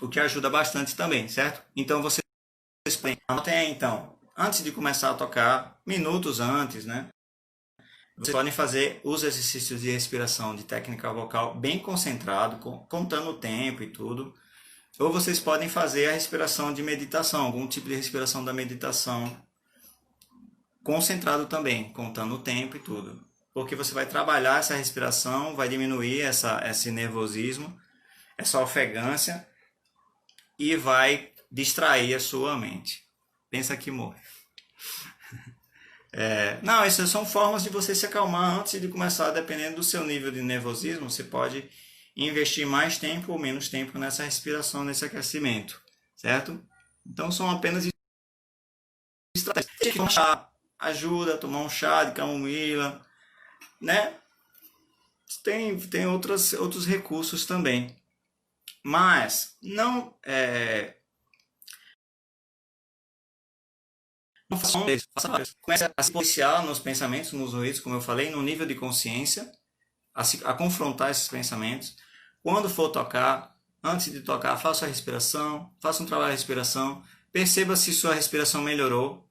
o que ajuda bastante também, certo? Então você anotem aí, então, antes de começar a tocar, minutos antes, né? Vocês podem fazer os exercícios de respiração de técnica vocal bem concentrado, contando o tempo e tudo. Ou vocês podem fazer a respiração de meditação, algum tipo de respiração da meditação concentrado também, contando o tempo e tudo. Porque você vai trabalhar essa respiração, vai diminuir esse nervosismo, essa ofegância e vai distrair a sua mente. Pensa que morre. Não, essas são formas de você se acalmar antes de começar, dependendo do seu nível de nervosismo, você pode investir mais tempo ou menos tempo nessa respiração, nesse aquecimento, certo? Então são apenas estratégias. Tomar chá, ajuda a tomar um chá de camomila, né? Tem outros recursos também. Mas não faça um deles, faça vários. Comece a se policiar nos pensamentos, nos ruídos, como eu falei, no nível de consciência, a confrontar esses pensamentos. Quando for tocar, antes de tocar, faça a respiração, faça um trabalho de respiração, perceba se sua respiração melhorou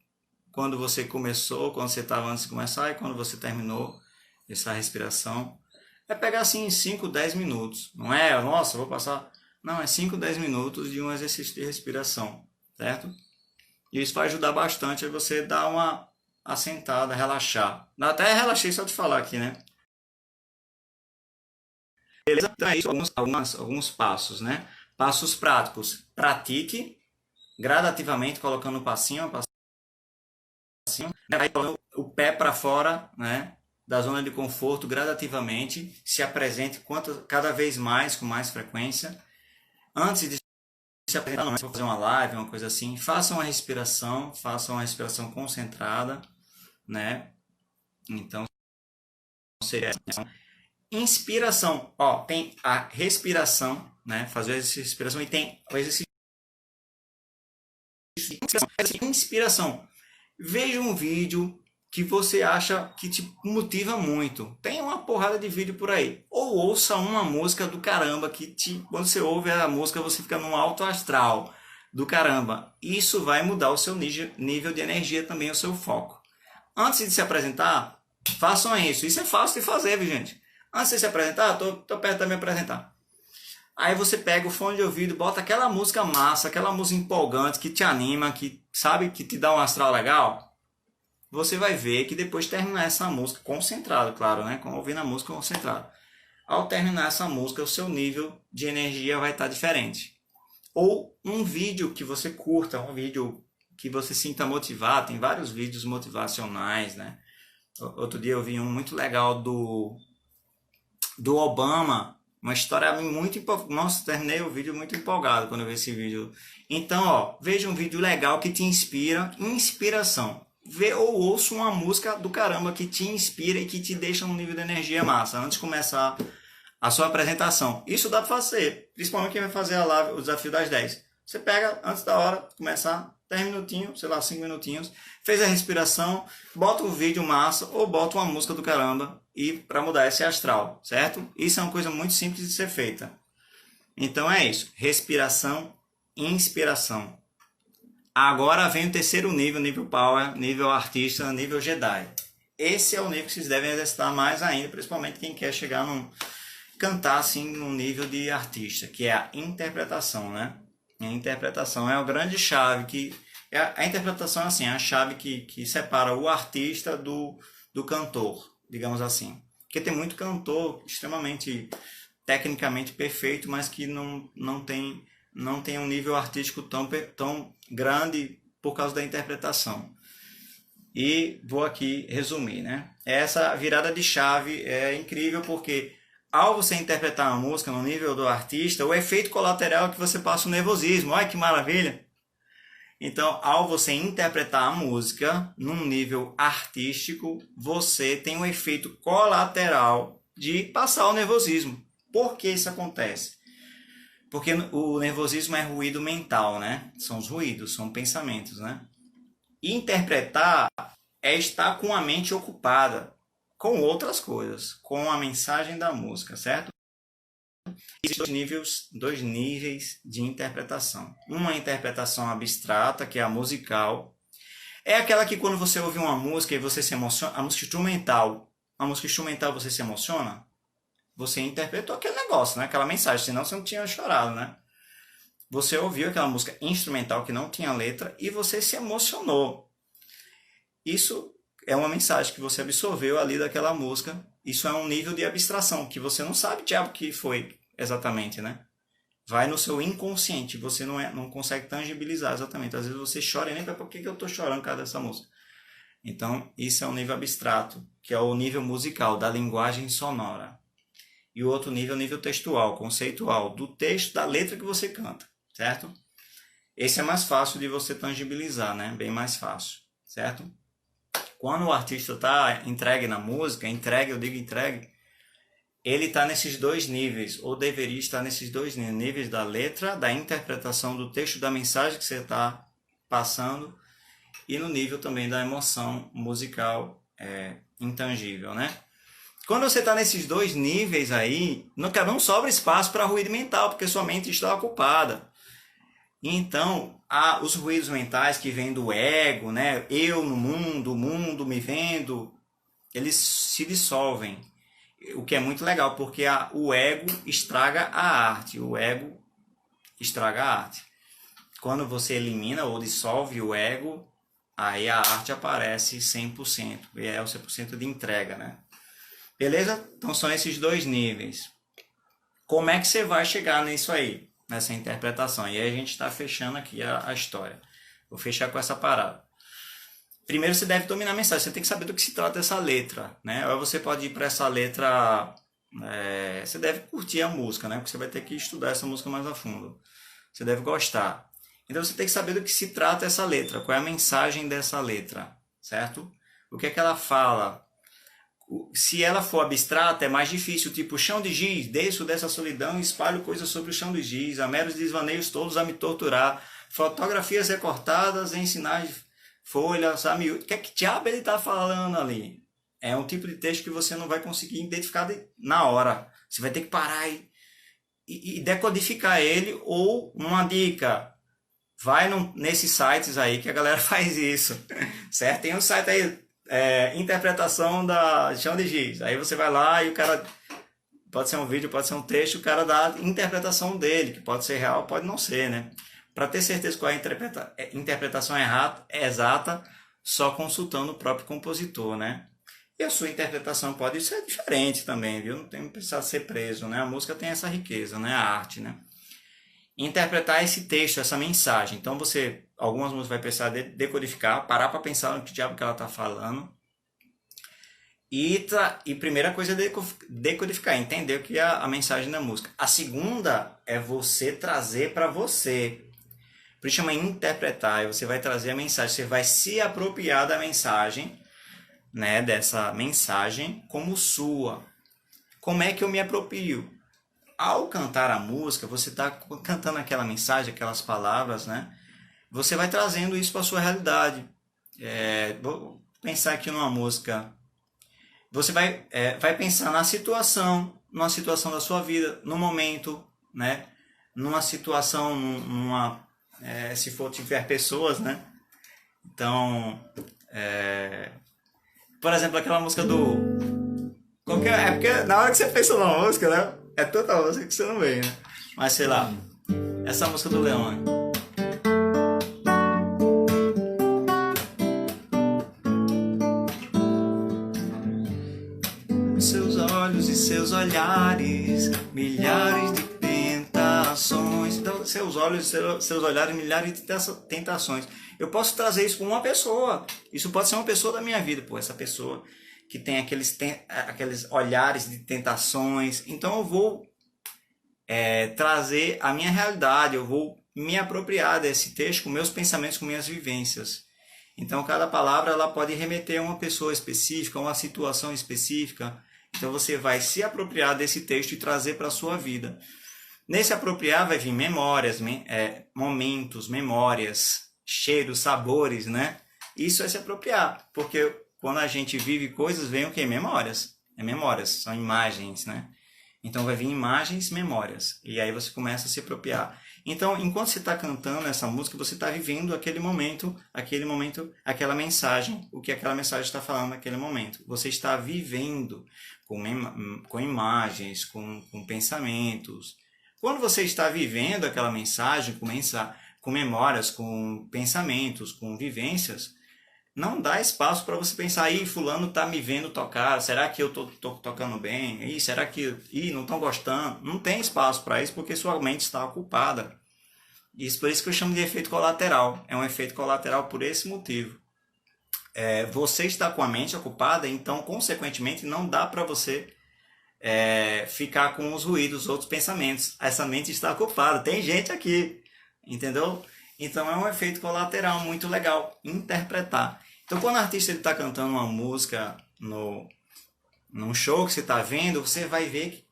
quando você começou, quando você estava antes de começar e quando você terminou essa respiração. É pegar assim 5, 10 minutos, não é, nossa, vou passar... Não, é 5, 10 minutos de um exercício de respiração, certo? E isso vai ajudar bastante a você dar uma assentada, relaxar. Até relaxei só de falar aqui, né? Beleza? Então é isso, alguns passos, né? Passos práticos. Pratique gradativamente, colocando um passinho, né? Vai colocando o pé para fora, né? Da zona de conforto gradativamente. Se apresente cada vez mais, com mais frequência. Antes de se apresentar, não é fazer uma live, uma coisa assim, faça uma respiração concentrada, né? Então, seria inspiração. Ó, tem a respiração, né? Fazer o exercício de respiração e tem o exercício de inspiração. Veja um vídeo que você acha que te motiva muito. Tem uma porrada de vídeo por aí. Ou ouça uma música do caramba que quando você ouve a música você fica num alto astral do caramba. Isso vai mudar o seu nível de energia também, o seu foco. Antes de se apresentar, façam isso. Isso é fácil de fazer, viu, gente? Antes de se apresentar, tô perto de me apresentar. Aí você pega o fone de ouvido, bota aquela música massa, aquela música empolgante que te anima, que sabe que te dá um astral legal. Você vai ver que depois de terminar essa música, concentrado, claro, né? Ouvindo a música concentrado. Ao terminar essa música, o seu nível de energia vai estar diferente. Ou um vídeo que você curta, um vídeo que você sinta motivado. Tem vários vídeos motivacionais, né? Outro dia eu vi um muito legal do Obama. Uma história muito empolgada. Nossa, terminei o vídeo muito empolgado quando eu vi esse vídeo. Então, ó, veja um vídeo legal que te inspira. Inspiração. Vê ou ouça uma música do caramba que te inspira e que te deixa num nível de energia massa antes de começar a sua apresentação. Isso dá para fazer, principalmente quem vai fazer a live, o desafio das 10. Você pega antes da hora de começar, 10 minutinhos, sei lá, 5 minutinhos, fez a respiração, bota um vídeo massa ou bota uma música do caramba e para mudar esse astral, certo? Isso é uma coisa muito simples de ser feita. Então é isso, respiração, inspiração. Agora vem o terceiro nível Power, nível artista, nível Jedi. Esse é o nível que vocês devem exercitar mais ainda, principalmente quem quer chegar cantar assim num nível de artista, que é a interpretação, né? A interpretação é a grande chave a interpretação é assim, a chave que separa o artista do cantor, digamos assim. Porque tem muito cantor extremamente tecnicamente perfeito, mas que não tem um nível artístico tão grande por causa da interpretação. E vou aqui resumir, né? Essa virada de chave é incrível porque ao você interpretar uma música no nível do artista, o efeito colateral é que você passa o nervosismo. Olha que maravilha! Então, ao você interpretar a música num nível artístico, você tem um efeito colateral de passar o nervosismo. Por que isso acontece? Porque o nervosismo é ruído mental, né? São os ruídos, são pensamentos, né? E interpretar é estar com a mente ocupada com outras coisas, com a mensagem da música, certo? Existem dois níveis de interpretação. Uma interpretação abstrata, que é a musical. É aquela que quando você ouve uma música e você se emociona, a música instrumental você se emociona? Você interpretou aquele negócio, né? Aquela mensagem, senão você não tinha chorado, né? Você ouviu aquela música instrumental que não tinha letra e você se emocionou. Isso é uma mensagem que você absorveu ali daquela música. Isso é um nível de abstração, que você não sabe, diabo, que foi exatamente, né? Vai no seu inconsciente, você não consegue tangibilizar exatamente. Às vezes você chora e nem para por que eu estou chorando por causa dessa música. Então, isso é um nível abstrato, que é o nível musical, da linguagem sonora. E o outro nível é o nível textual, conceitual, do texto, da letra que você canta, certo? Esse é mais fácil de você tangibilizar, né? Bem mais fácil, certo? Quando o artista está entregue na música, entregue, eu digo entregue, ele está nesses dois níveis, ou deveria estar nesses dois níveis da letra, da interpretação do texto, da mensagem que você está passando, e no nível também da emoção musical intangível, né? Quando você está nesses dois níveis aí, não sobra espaço para ruído mental, porque sua mente está ocupada. Então, os ruídos mentais que vêm do ego, né? Eu no mundo, o mundo me vendo, eles se dissolvem. O que é muito legal, porque o ego estraga a arte. O ego estraga a arte. Quando você elimina ou dissolve o ego, aí a arte aparece 100%. E é o 100% de entrega, né? Beleza? Então são esses dois níveis. Como é que você vai chegar nisso aí? Nessa interpretação. E aí a gente está fechando aqui a história. Vou fechar com essa parada. Primeiro você deve dominar a mensagem. Você tem que saber do que se trata essa letra, né? Ou você pode ir para essa letra... você deve curtir a música, né? Porque você vai ter que estudar essa música mais a fundo. Você deve gostar. Então você tem que saber do que se trata essa letra. Qual é a mensagem dessa letra, certo? O que é que ela fala? Se ela for abstrata, é mais difícil, tipo, chão de giz, desço dessa solidão e espalho coisas sobre o chão de giz, a meros desvaneios todos a me torturar, fotografias recortadas em sinais de folhas, a miúdo. O que é que diabo ele está falando ali? É um tipo de texto que você não vai conseguir identificar na hora. Você vai ter que parar e decodificar ele, ou uma dica, vai nesses sites aí que a galera faz isso, certo? Tem um site aí, interpretação da chão de giz. Aí você vai lá e o cara, pode ser um vídeo, pode ser um texto, o cara dá a interpretação dele, que pode ser real, pode não ser, né? Para ter certeza qual é a interpretação exata, só consultando o próprio compositor, né? E a sua interpretação pode ser diferente também, viu? Não tem que precisar ser preso, né? A música tem essa riqueza, né? A arte, né? Interpretar esse texto, essa mensagem. Então algumas músicas vai precisar decodificar, parar para pensar no que diabo que ela está falando. E primeira coisa é decodificar, entender o que é a mensagem da música. A segunda é você trazer para você. Por isso chama interpretar. Você vai trazer a mensagem, você vai se apropriar da mensagem, né, dessa mensagem como sua. Como é que eu me aproprio? Ao cantar a música, você está cantando aquela mensagem, aquelas palavras, né? Você vai trazendo isso para a sua realidade. Vou pensar aqui numa música. Você vai pensar numa situação da sua vida, no momento, né? Numa situação, se tiver pessoas, né? Então, por exemplo, aquela música do... porque na hora que você pensa numa música, né? É tanta música que você não vê, né? Mas sei lá, essa música do Leone. Seus olhos e seus olhares, milhares de tentações. Então, seus olhos e seus olhares, milhares de tentações. Eu posso trazer isso para uma pessoa. Isso pode ser uma pessoa da minha vida. Pô, essa pessoa que tem aqueles olhares de tentações. Então eu vou trazer a minha realidade, eu vou me apropriar desse texto com meus pensamentos, com minhas vivências. Então cada palavra ela pode remeter a uma pessoa específica, a uma situação específica. Então você vai se apropriar desse texto e trazer para a sua vida. Nesse apropriar vai vir memórias, momentos, memórias, cheiros, sabores, né? Isso é se apropriar, porque quando a gente vive coisas, vem o quê? Memórias. Memórias, são imagens, né? Então vai vir imagens, memórias. E aí você começa a se apropriar. Então, enquanto você está cantando essa música, você está vivendo aquele momento, aquela mensagem, o que aquela mensagem está falando naquele momento. Você está vivendo com imagens, com pensamentos. Quando você está vivendo aquela mensagem, com memórias, com pensamentos, com vivências, não dá espaço para você pensar, fulano tá me vendo tocar, será que eu tô tocando bem? Será que não estão gostando? Não tem espaço para isso porque sua mente está ocupada. Isso por isso que eu chamo de efeito colateral. É um efeito colateral por esse motivo. Você está com a mente ocupada, então consequentemente não dá para você ficar com os ruídos, os outros pensamentos. Essa mente está ocupada. Tem gente aqui, entendeu? Então é um efeito colateral muito legal interpretar. Então, quando o artista está cantando uma música num show que você está vendo, você vai ver que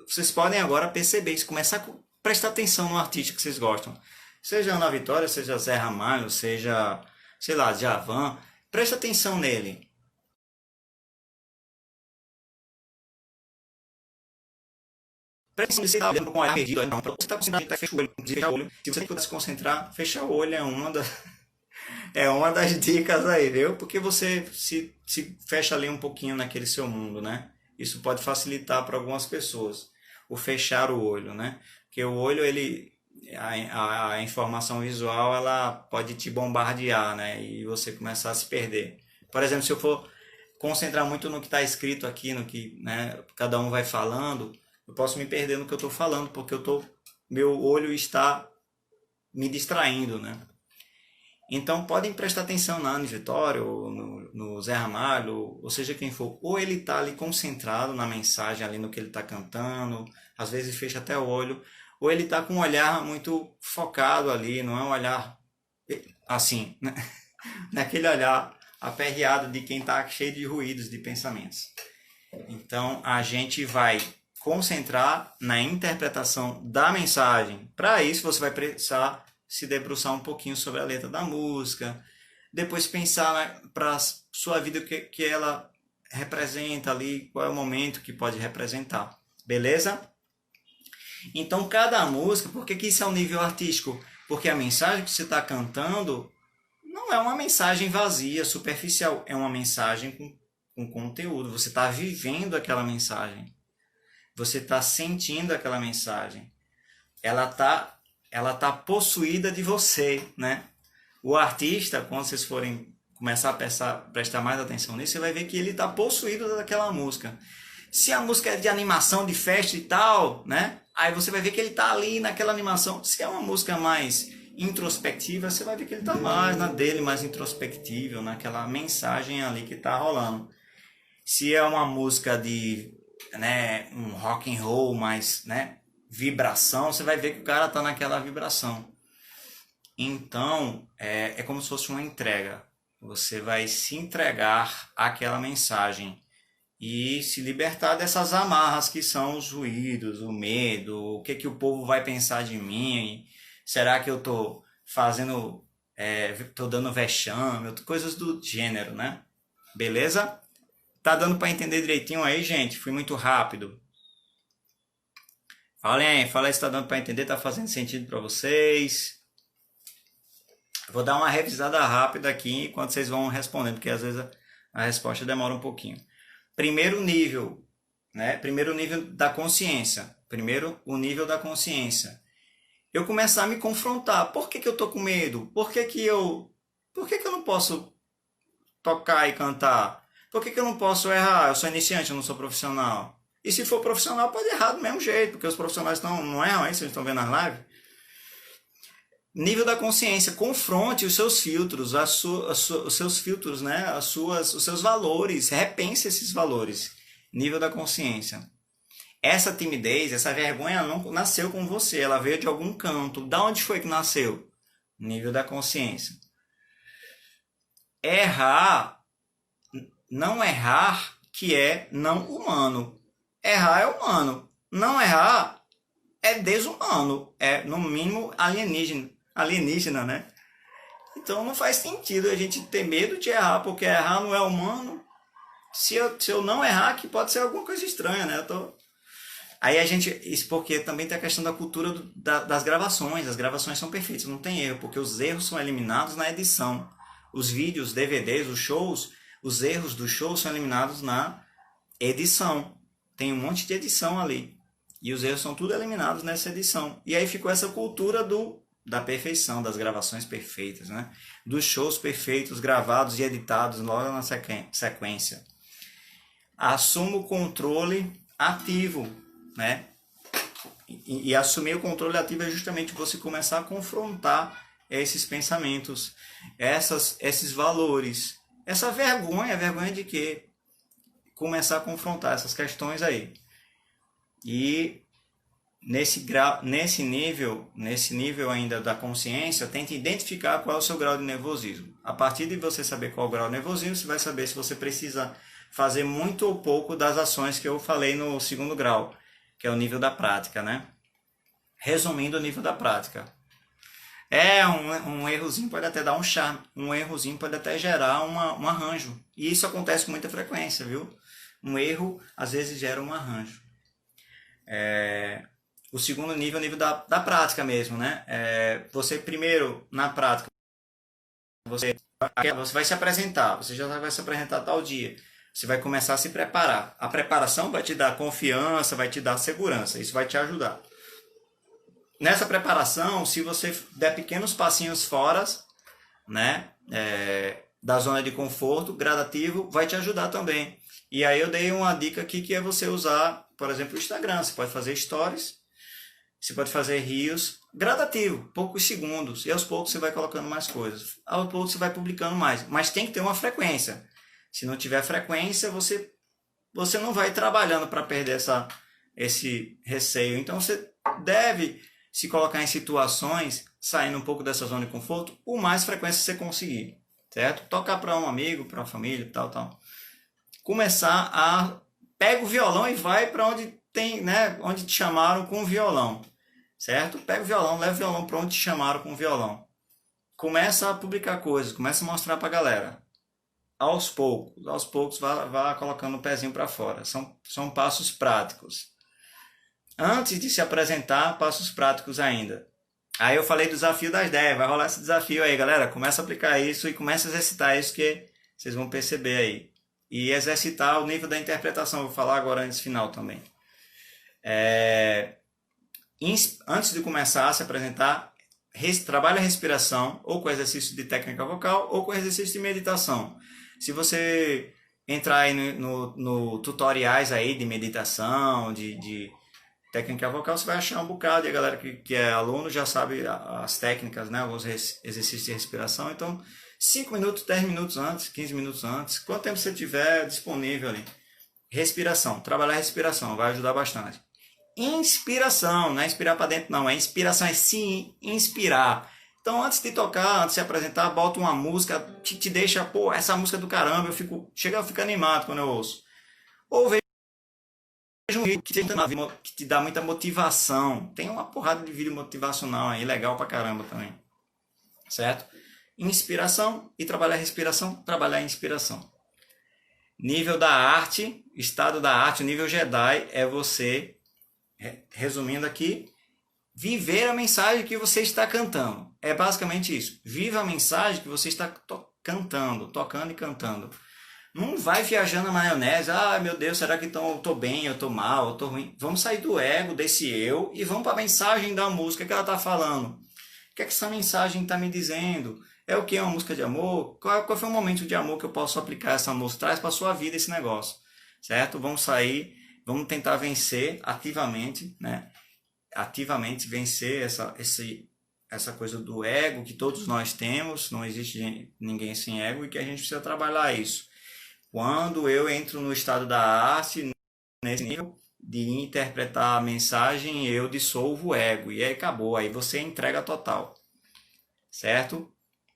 vocês podem agora perceber isso, começar a prestar atenção no artista que vocês gostam. Seja Ana Vitória, seja Zé Ramalho, seja, sei lá, Djavan, presta atenção nele. Presta atenção, você está olhando com o olhar perdido, não, você está concentrado, fecha o olho, fecha o olho. Se você puder se concentrar, fecha o olho, é uma das dicas aí, viu? Porque você se fecha ali um pouquinho naquele seu mundo, né? Isso pode facilitar para algumas pessoas, o fechar o olho, né? Porque o olho, a informação visual, ela pode te bombardear, né? E você começar a se perder. Por exemplo, se eu for concentrar muito no que está escrito aqui, no que, né, cada um vai falando, eu posso me perder no que eu estou falando, porque meu olho está me distraindo, né? Então podem prestar atenção na Ana Vitória, ou no Zé Ramalho, ou seja quem for. Ou ele está ali concentrado na mensagem, ali no que ele está cantando, às vezes fecha até o olho, ou ele está com um olhar muito focado ali, não é um olhar assim, né? Naquele olhar aperreado de quem está cheio de ruídos, de pensamentos. Então a gente vai concentrar na interpretação da mensagem. Para isso você vai precisar se debruçar um pouquinho sobre a letra da música, depois pensar para sua vida que ela representa ali, qual é o momento que pode representar, beleza? Então cada música, por que isso é um nível artístico? Porque a mensagem que você está cantando não é uma mensagem vazia, superficial, é uma mensagem com conteúdo, você está vivendo aquela mensagem, você está sentindo aquela mensagem, ela tá possuída de você, né? O artista, quando vocês forem começar a prestar mais atenção nisso, você vai ver que ele está possuído daquela música. Se a música é de animação, de festa e tal, né? Aí você vai ver que ele está ali naquela animação. Se é uma música mais introspectiva, você vai ver que ele está mais na dele, mais introspectível, naquela mensagem ali que está rolando. Se é uma música de, né, um rock and roll mais, né, vibração, você vai ver que o cara tá naquela vibração. Então, é como se fosse uma entrega. Você vai se entregar àquela mensagem e se libertar dessas amarras que são os ruídos, o medo, o que o povo vai pensar de mim, será que eu tô fazendo, tô dando vexame, coisas do gênero, né? Beleza? Tá dando para entender direitinho aí, gente? Fui muito rápido. Fala aí se está dando para entender, está fazendo sentido para vocês. Vou dar uma revisada rápida aqui enquanto vocês vão respondendo, porque às vezes a resposta demora um pouquinho. Primeiro nível, né? Primeiro nível da consciência. Primeiro, o nível da consciência. Eu começar a me confrontar. Por que eu tô com medo? Por que eu não posso tocar e cantar? Por que eu não posso errar? Eu sou iniciante, eu não sou profissional. E se for profissional, pode errar do mesmo jeito, porque os profissionais não erram aí, vocês estão vendo nas lives. Nível da consciência, confronte os seus filtros, os seus filtros, né? Os seus valores, repense esses valores. Nível da consciência. Essa timidez, essa vergonha não nasceu com você, ela veio de algum canto. Da onde foi que nasceu? Nível da consciência. Errar, não errar, que é não humano. Errar é humano. Não errar é desumano. É, no mínimo, alienígena, né? Então não faz sentido a gente ter medo de errar, porque errar não é humano. Se eu não errar, que pode ser alguma coisa estranha, né? Aí isso porque também tem a questão da cultura das gravações. As gravações são perfeitas, não tem erro, porque os erros são eliminados na edição. Os vídeos, DVDs, os shows, os erros dos shows são eliminados na edição. Tem um monte de edição ali. E os erros são tudo eliminados nessa edição. E aí ficou essa cultura da perfeição, das gravações perfeitas, né? Dos shows perfeitos, gravados e editados logo na sequência. Assuma o controle ativo, né? E assumir o controle ativo é justamente você começar a confrontar esses pensamentos, esses valores. Essa vergonha de quê? Começar a confrontar essas questões aí. E nesse nível ainda da consciência, tente identificar qual é o seu grau de nervosismo. A partir de você saber qual é o grau de nervosismo, você vai saber se você precisa fazer muito ou pouco das ações que eu falei no segundo grau, que é o nível da prática, né? Resumindo o nível da prática. Um errozinho pode até dar um charme, um errozinho pode até gerar um arranjo. E isso acontece com muita frequência, viu? Um erro, às vezes, gera um arranjo. O segundo nível é o nível da prática mesmo, né? Você primeiro, na prática, você vai se apresentar, você já vai se apresentar tal dia. Você vai começar a se preparar. A preparação vai te dar confiança, vai te dar segurança, isso vai te ajudar. Nessa preparação, se você der pequenos passinhos fora, né, da zona de conforto, gradativo, vai te ajudar também. E aí eu dei uma dica aqui que é você usar, por exemplo, o Instagram. Você pode fazer stories, você pode fazer reels, gradativo, poucos segundos. E aos poucos você vai colocando mais coisas. Aos poucos você vai publicando mais. Mas tem que ter uma frequência. Se não tiver frequência, você não vai trabalhando para perder esse receio. Então você deve se colocar em situações, saindo um pouco dessa zona de conforto, o mais frequência você conseguir. Certo? Tocar para um amigo, para uma família, tal. Começar a... Pega o violão e vai para onde tem, né? Onde te chamaram com o violão. Certo? Pega o violão, leva o violão para onde te chamaram com o violão. Começa a publicar coisas, começa a mostrar para a galera. Aos poucos, vá colocando o pezinho para fora. São passos práticos. Antes de se apresentar, passos práticos ainda. Aí eu falei do desafio das 10, vai rolar esse desafio aí, galera. Começa a aplicar isso e começa a exercitar isso que vocês vão perceber aí. E exercitar o nível da interpretação, vou falar agora antes do final também. Antes de começar a se apresentar, trabalhe a respiração, ou com exercício de técnica vocal, ou com exercício de meditação. Se você entrar aí no tutoriais aí de meditação, de técnica vocal, você vai achar um bocado, e a galera que é aluno já sabe as técnicas, né, os exercícios de respiração. Então, 5 minutos, 10 minutos antes, 15 minutos antes, quanto tempo você tiver disponível ali. Respiração, trabalhar a respiração, vai ajudar bastante. Inspiração, não é inspirar para dentro não, inspiração é sim inspirar. Então, antes de tocar, antes de se apresentar, bota uma música, te deixa, pô, essa música é do caramba, chega a ficar animado quando eu ouço. Ou veja um vídeo que te dá muita motivação. Tem uma porrada de vídeo motivacional aí, legal pra caramba também. Certo? Inspiração e trabalhar a respiração, trabalhar a inspiração. Nível da arte, estado da arte, o nível Jedi é você, resumindo aqui, viver a mensagem que você está cantando. É basicamente isso. Viva a mensagem que você está cantando, tocando e cantando. Não vai viajando na maionese. Ah, meu Deus, será que eu estou bem, eu estou mal, eu estou ruim? Vamos sair do ego, desse eu, e vamos para a mensagem da música que ela está falando. O que é que essa mensagem está me dizendo? É o que? É uma música de amor? Qual foi o momento de amor que eu posso aplicar essa música? Traz para a sua vida esse negócio. Certo? Vamos sair, vamos tentar vencer ativamente, né? Ativamente vencer essa coisa do ego que todos nós temos. Não existe ninguém sem ego e que a gente precisa trabalhar isso. Quando eu entro no estado da arte, nesse nível de interpretar a mensagem, eu dissolvo o ego e aí acabou, aí você entrega total, certo?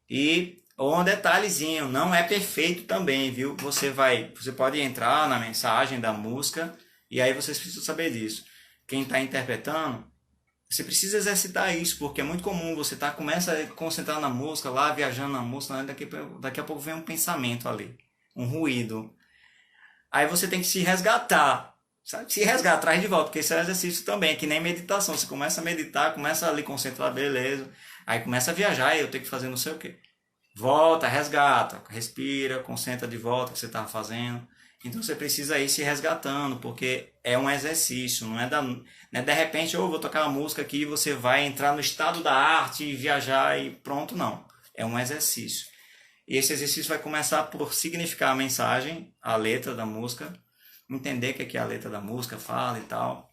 E um detalhezinho, não é perfeito também, viu? Você pode entrar na mensagem da música e aí vocês precisam saber disso. Quem está interpretando, você precisa exercitar isso, porque é muito comum você começa a concentrar na música, lá viajando na música, né? Daqui a pouco vem um pensamento ali, um ruído. Aí você tem que se resgatar, sabe? Se resgatar, traz de volta, porque isso é exercício também, que nem meditação. Você começa a meditar, começa ali a concentrar, beleza. Aí começa a viajar, e eu tenho que fazer não sei o quê. Volta, resgata, respira, concentra de volta o que você estava fazendo. Então você precisa ir se resgatando, porque é um exercício, não é de repente, eu vou tocar uma música aqui e você vai entrar no estado da arte e viajar e pronto, não. É um exercício. E esse exercício vai começar por significar a mensagem, a letra da música, entender o que a letra da música fala e tal.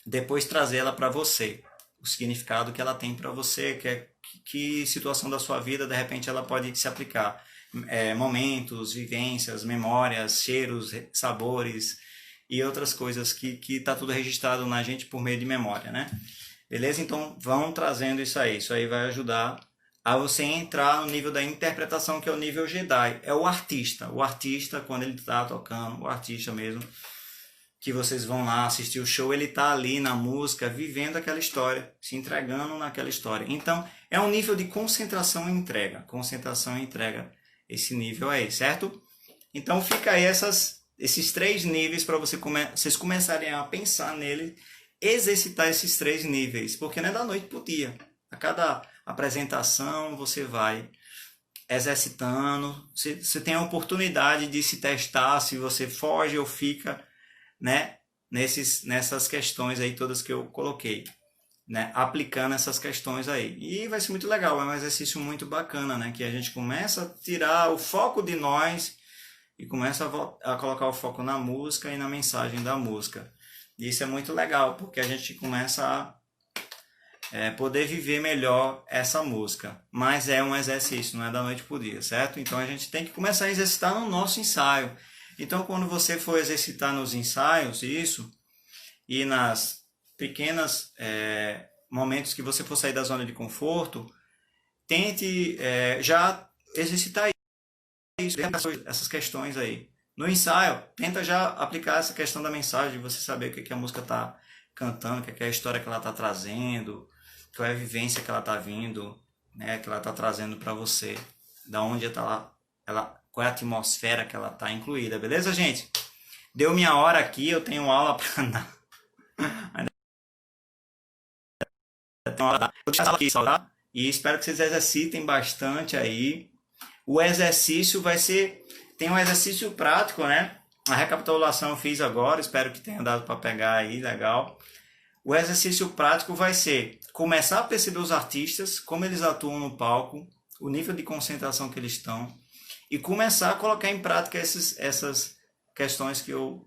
Depois trazer ela para você, o significado que ela tem para você, que situação da sua vida, de repente, ela pode se aplicar. Momentos, vivências, memórias, cheiros, sabores e outras coisas que tá tudo registrado na gente por meio de memória, né? Beleza? Então vão trazendo isso aí vai ajudar a você entrar no nível da interpretação, que é o nível Jedi. É o artista quando ele está tocando, o artista mesmo, que vocês vão lá assistir o show, ele está ali na música, vivendo aquela história, se entregando naquela história. Então, é um nível de concentração e entrega. Concentração e entrega, esse nível aí, certo? Então, fica aí esses 3 níveis para vocês começarem a pensar nele, exercitar esses 3 níveis, porque não é da noite para o dia. A cada apresentação você vai exercitando, você tem a oportunidade de se testar, se você foge ou fica, né, nessas questões aí todas que eu coloquei, né, aplicando essas questões aí. E vai ser muito legal, é um exercício muito bacana, né, que a gente começa a tirar o foco de nós e começa a colocar o foco na música e na mensagem da música. E isso é muito legal, porque a gente começa a poder viver melhor essa música. Mas é um exercício, não é da noite pro dia, certo? Então a gente tem que começar a exercitar no nosso ensaio. Então quando você for exercitar nos ensaios isso, e nas pequenas momentos que você for sair da zona de conforto, tente já exercitar isso, essas questões aí. No ensaio, tenta já aplicar essa questão da mensagem, de você saber o que a música está cantando, o que é a história que ela está trazendo, qual é a vivência que ela está vindo, né, que ela está trazendo para você, da onde qual é a atmosfera que ela está incluída, beleza, gente? Deu minha hora aqui, eu tenho aula para dar. Vou deixar aqui, tá? E espero que vocês exercitem bastante aí. O exercício vai ser... Tem um exercício prático, né? A recapitulação eu fiz agora, espero que tenha dado para pegar aí, legal. O exercício prático vai ser começar a perceber os artistas, como eles atuam no palco, o nível de concentração que eles estão, e começar a colocar em prática essas questões que eu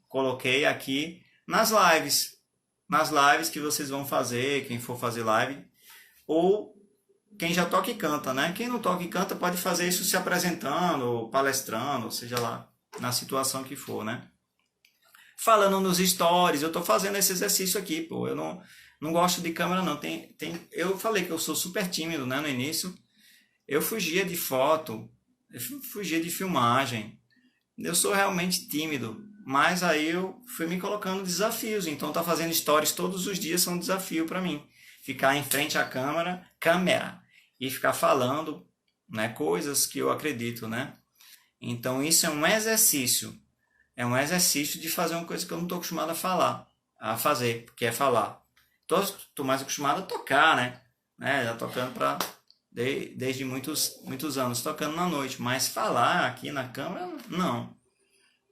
coloquei aqui nas lives. Nas lives que vocês vão fazer, quem for fazer live, ou quem já toca e canta, né? Quem não toca e canta pode fazer isso se apresentando, ou palestrando, ou seja lá, na situação que for, né? Falando nos stories, eu tô fazendo esse exercício aqui, pô. Eu não gosto de câmera, não. Eu falei que eu sou super tímido, né? No início, eu fugia de foto, eu fugia de filmagem. Eu sou realmente tímido, mas aí eu fui me colocando desafios. Então, tá fazendo stories todos os dias são um desafio para mim. Ficar em frente à câmera, e ficar falando, né, coisas que eu acredito, né? Então, isso é um exercício. É um exercício de fazer uma coisa que eu não estou acostumado a fazer, que é falar. Tô mais acostumado a tocar, né? Já tocando desde muitos anos, tocando na noite, mas falar aqui na câmera, não.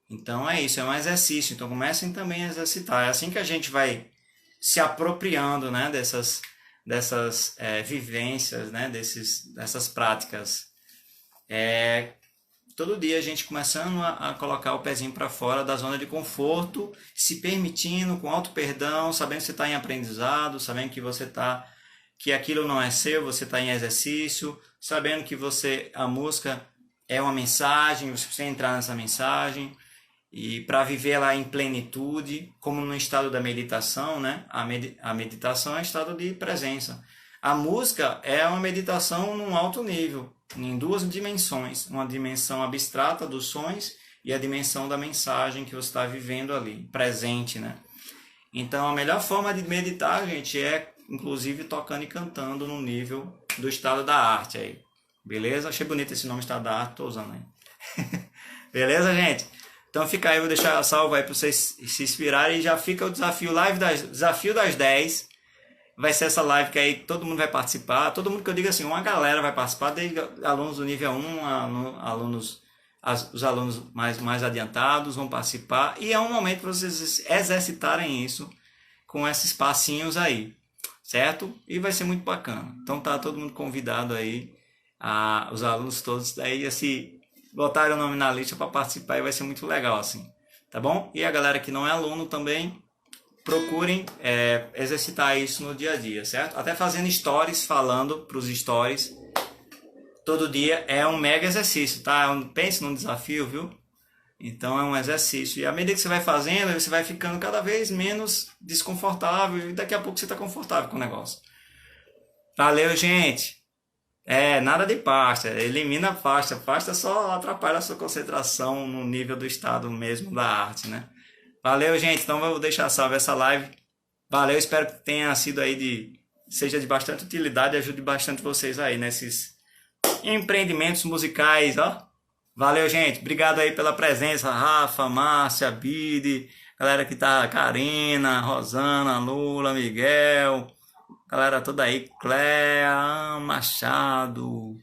Então é isso, é um exercício. Então comecem também a exercitar. É assim que a gente vai se apropriando, né, dessas vivências, né, dessas práticas. Todo dia a gente começando a colocar o pezinho para fora da zona de conforto, se permitindo, com auto perdão, sabendo que você está em aprendizado, sabendo que aquilo não é seu, você está em exercício, sabendo que a música é uma mensagem, você precisa entrar nessa mensagem, e para viver ela em plenitude, como no estado da meditação, né? A meditação é estado de presença. A música é uma meditação num alto nível, em 2 dimensões, uma dimensão abstrata dos sons e a dimensão da mensagem que você está vivendo ali, presente, né? Então, a melhor forma de meditar, gente, é inclusive tocando e cantando no nível do estado da arte aí. Beleza? Achei bonito esse nome, estado da arte, tô usando aí. Beleza, gente? Então fica aí, vou deixar salvo aí para vocês se inspirarem, e já fica o desafio desafio das 10. Vai ser essa live que aí todo mundo vai participar, todo mundo que eu digo assim, uma galera vai participar, desde alunos do nível 1, os alunos mais adiantados vão participar, e é um momento para vocês exercitarem isso com esses passinhos aí, certo? E vai ser muito bacana. Então tá todo mundo convidado aí, os alunos todos daí, assim, botaram o nome na lista para participar, e vai ser muito legal assim, tá bom? E a galera que não é aluno também, procurem exercitar isso no dia a dia, certo? Até fazendo stories, falando para os stories todo dia é um mega exercício, tá? Pense num desafio, viu? Então é um exercício. E à medida que você vai fazendo, você vai ficando cada vez menos desconfortável e daqui a pouco você está confortável com o negócio. Valeu, gente! Nada de pasta. Elimina a pasta. Pasta só atrapalha a sua concentração no nível do estado mesmo da arte, né? Valeu, gente. Então vou deixar salvo essa live. Valeu, espero que tenha sido seja de bastante utilidade e ajude bastante vocês aí nesses empreendimentos musicais, ó. Valeu, gente. Obrigado aí pela presença, Rafa, Márcia, Bide, galera que tá, Karina, Rosana, Lula, Miguel, galera toda aí, Cléa, Machado,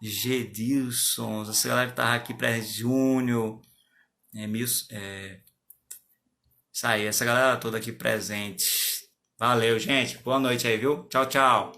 Gedilson, essa galera que tava aqui, presente, Júnior, isso aí, essa galera toda aqui presente. Valeu, gente. Boa noite aí, viu? Tchau, tchau.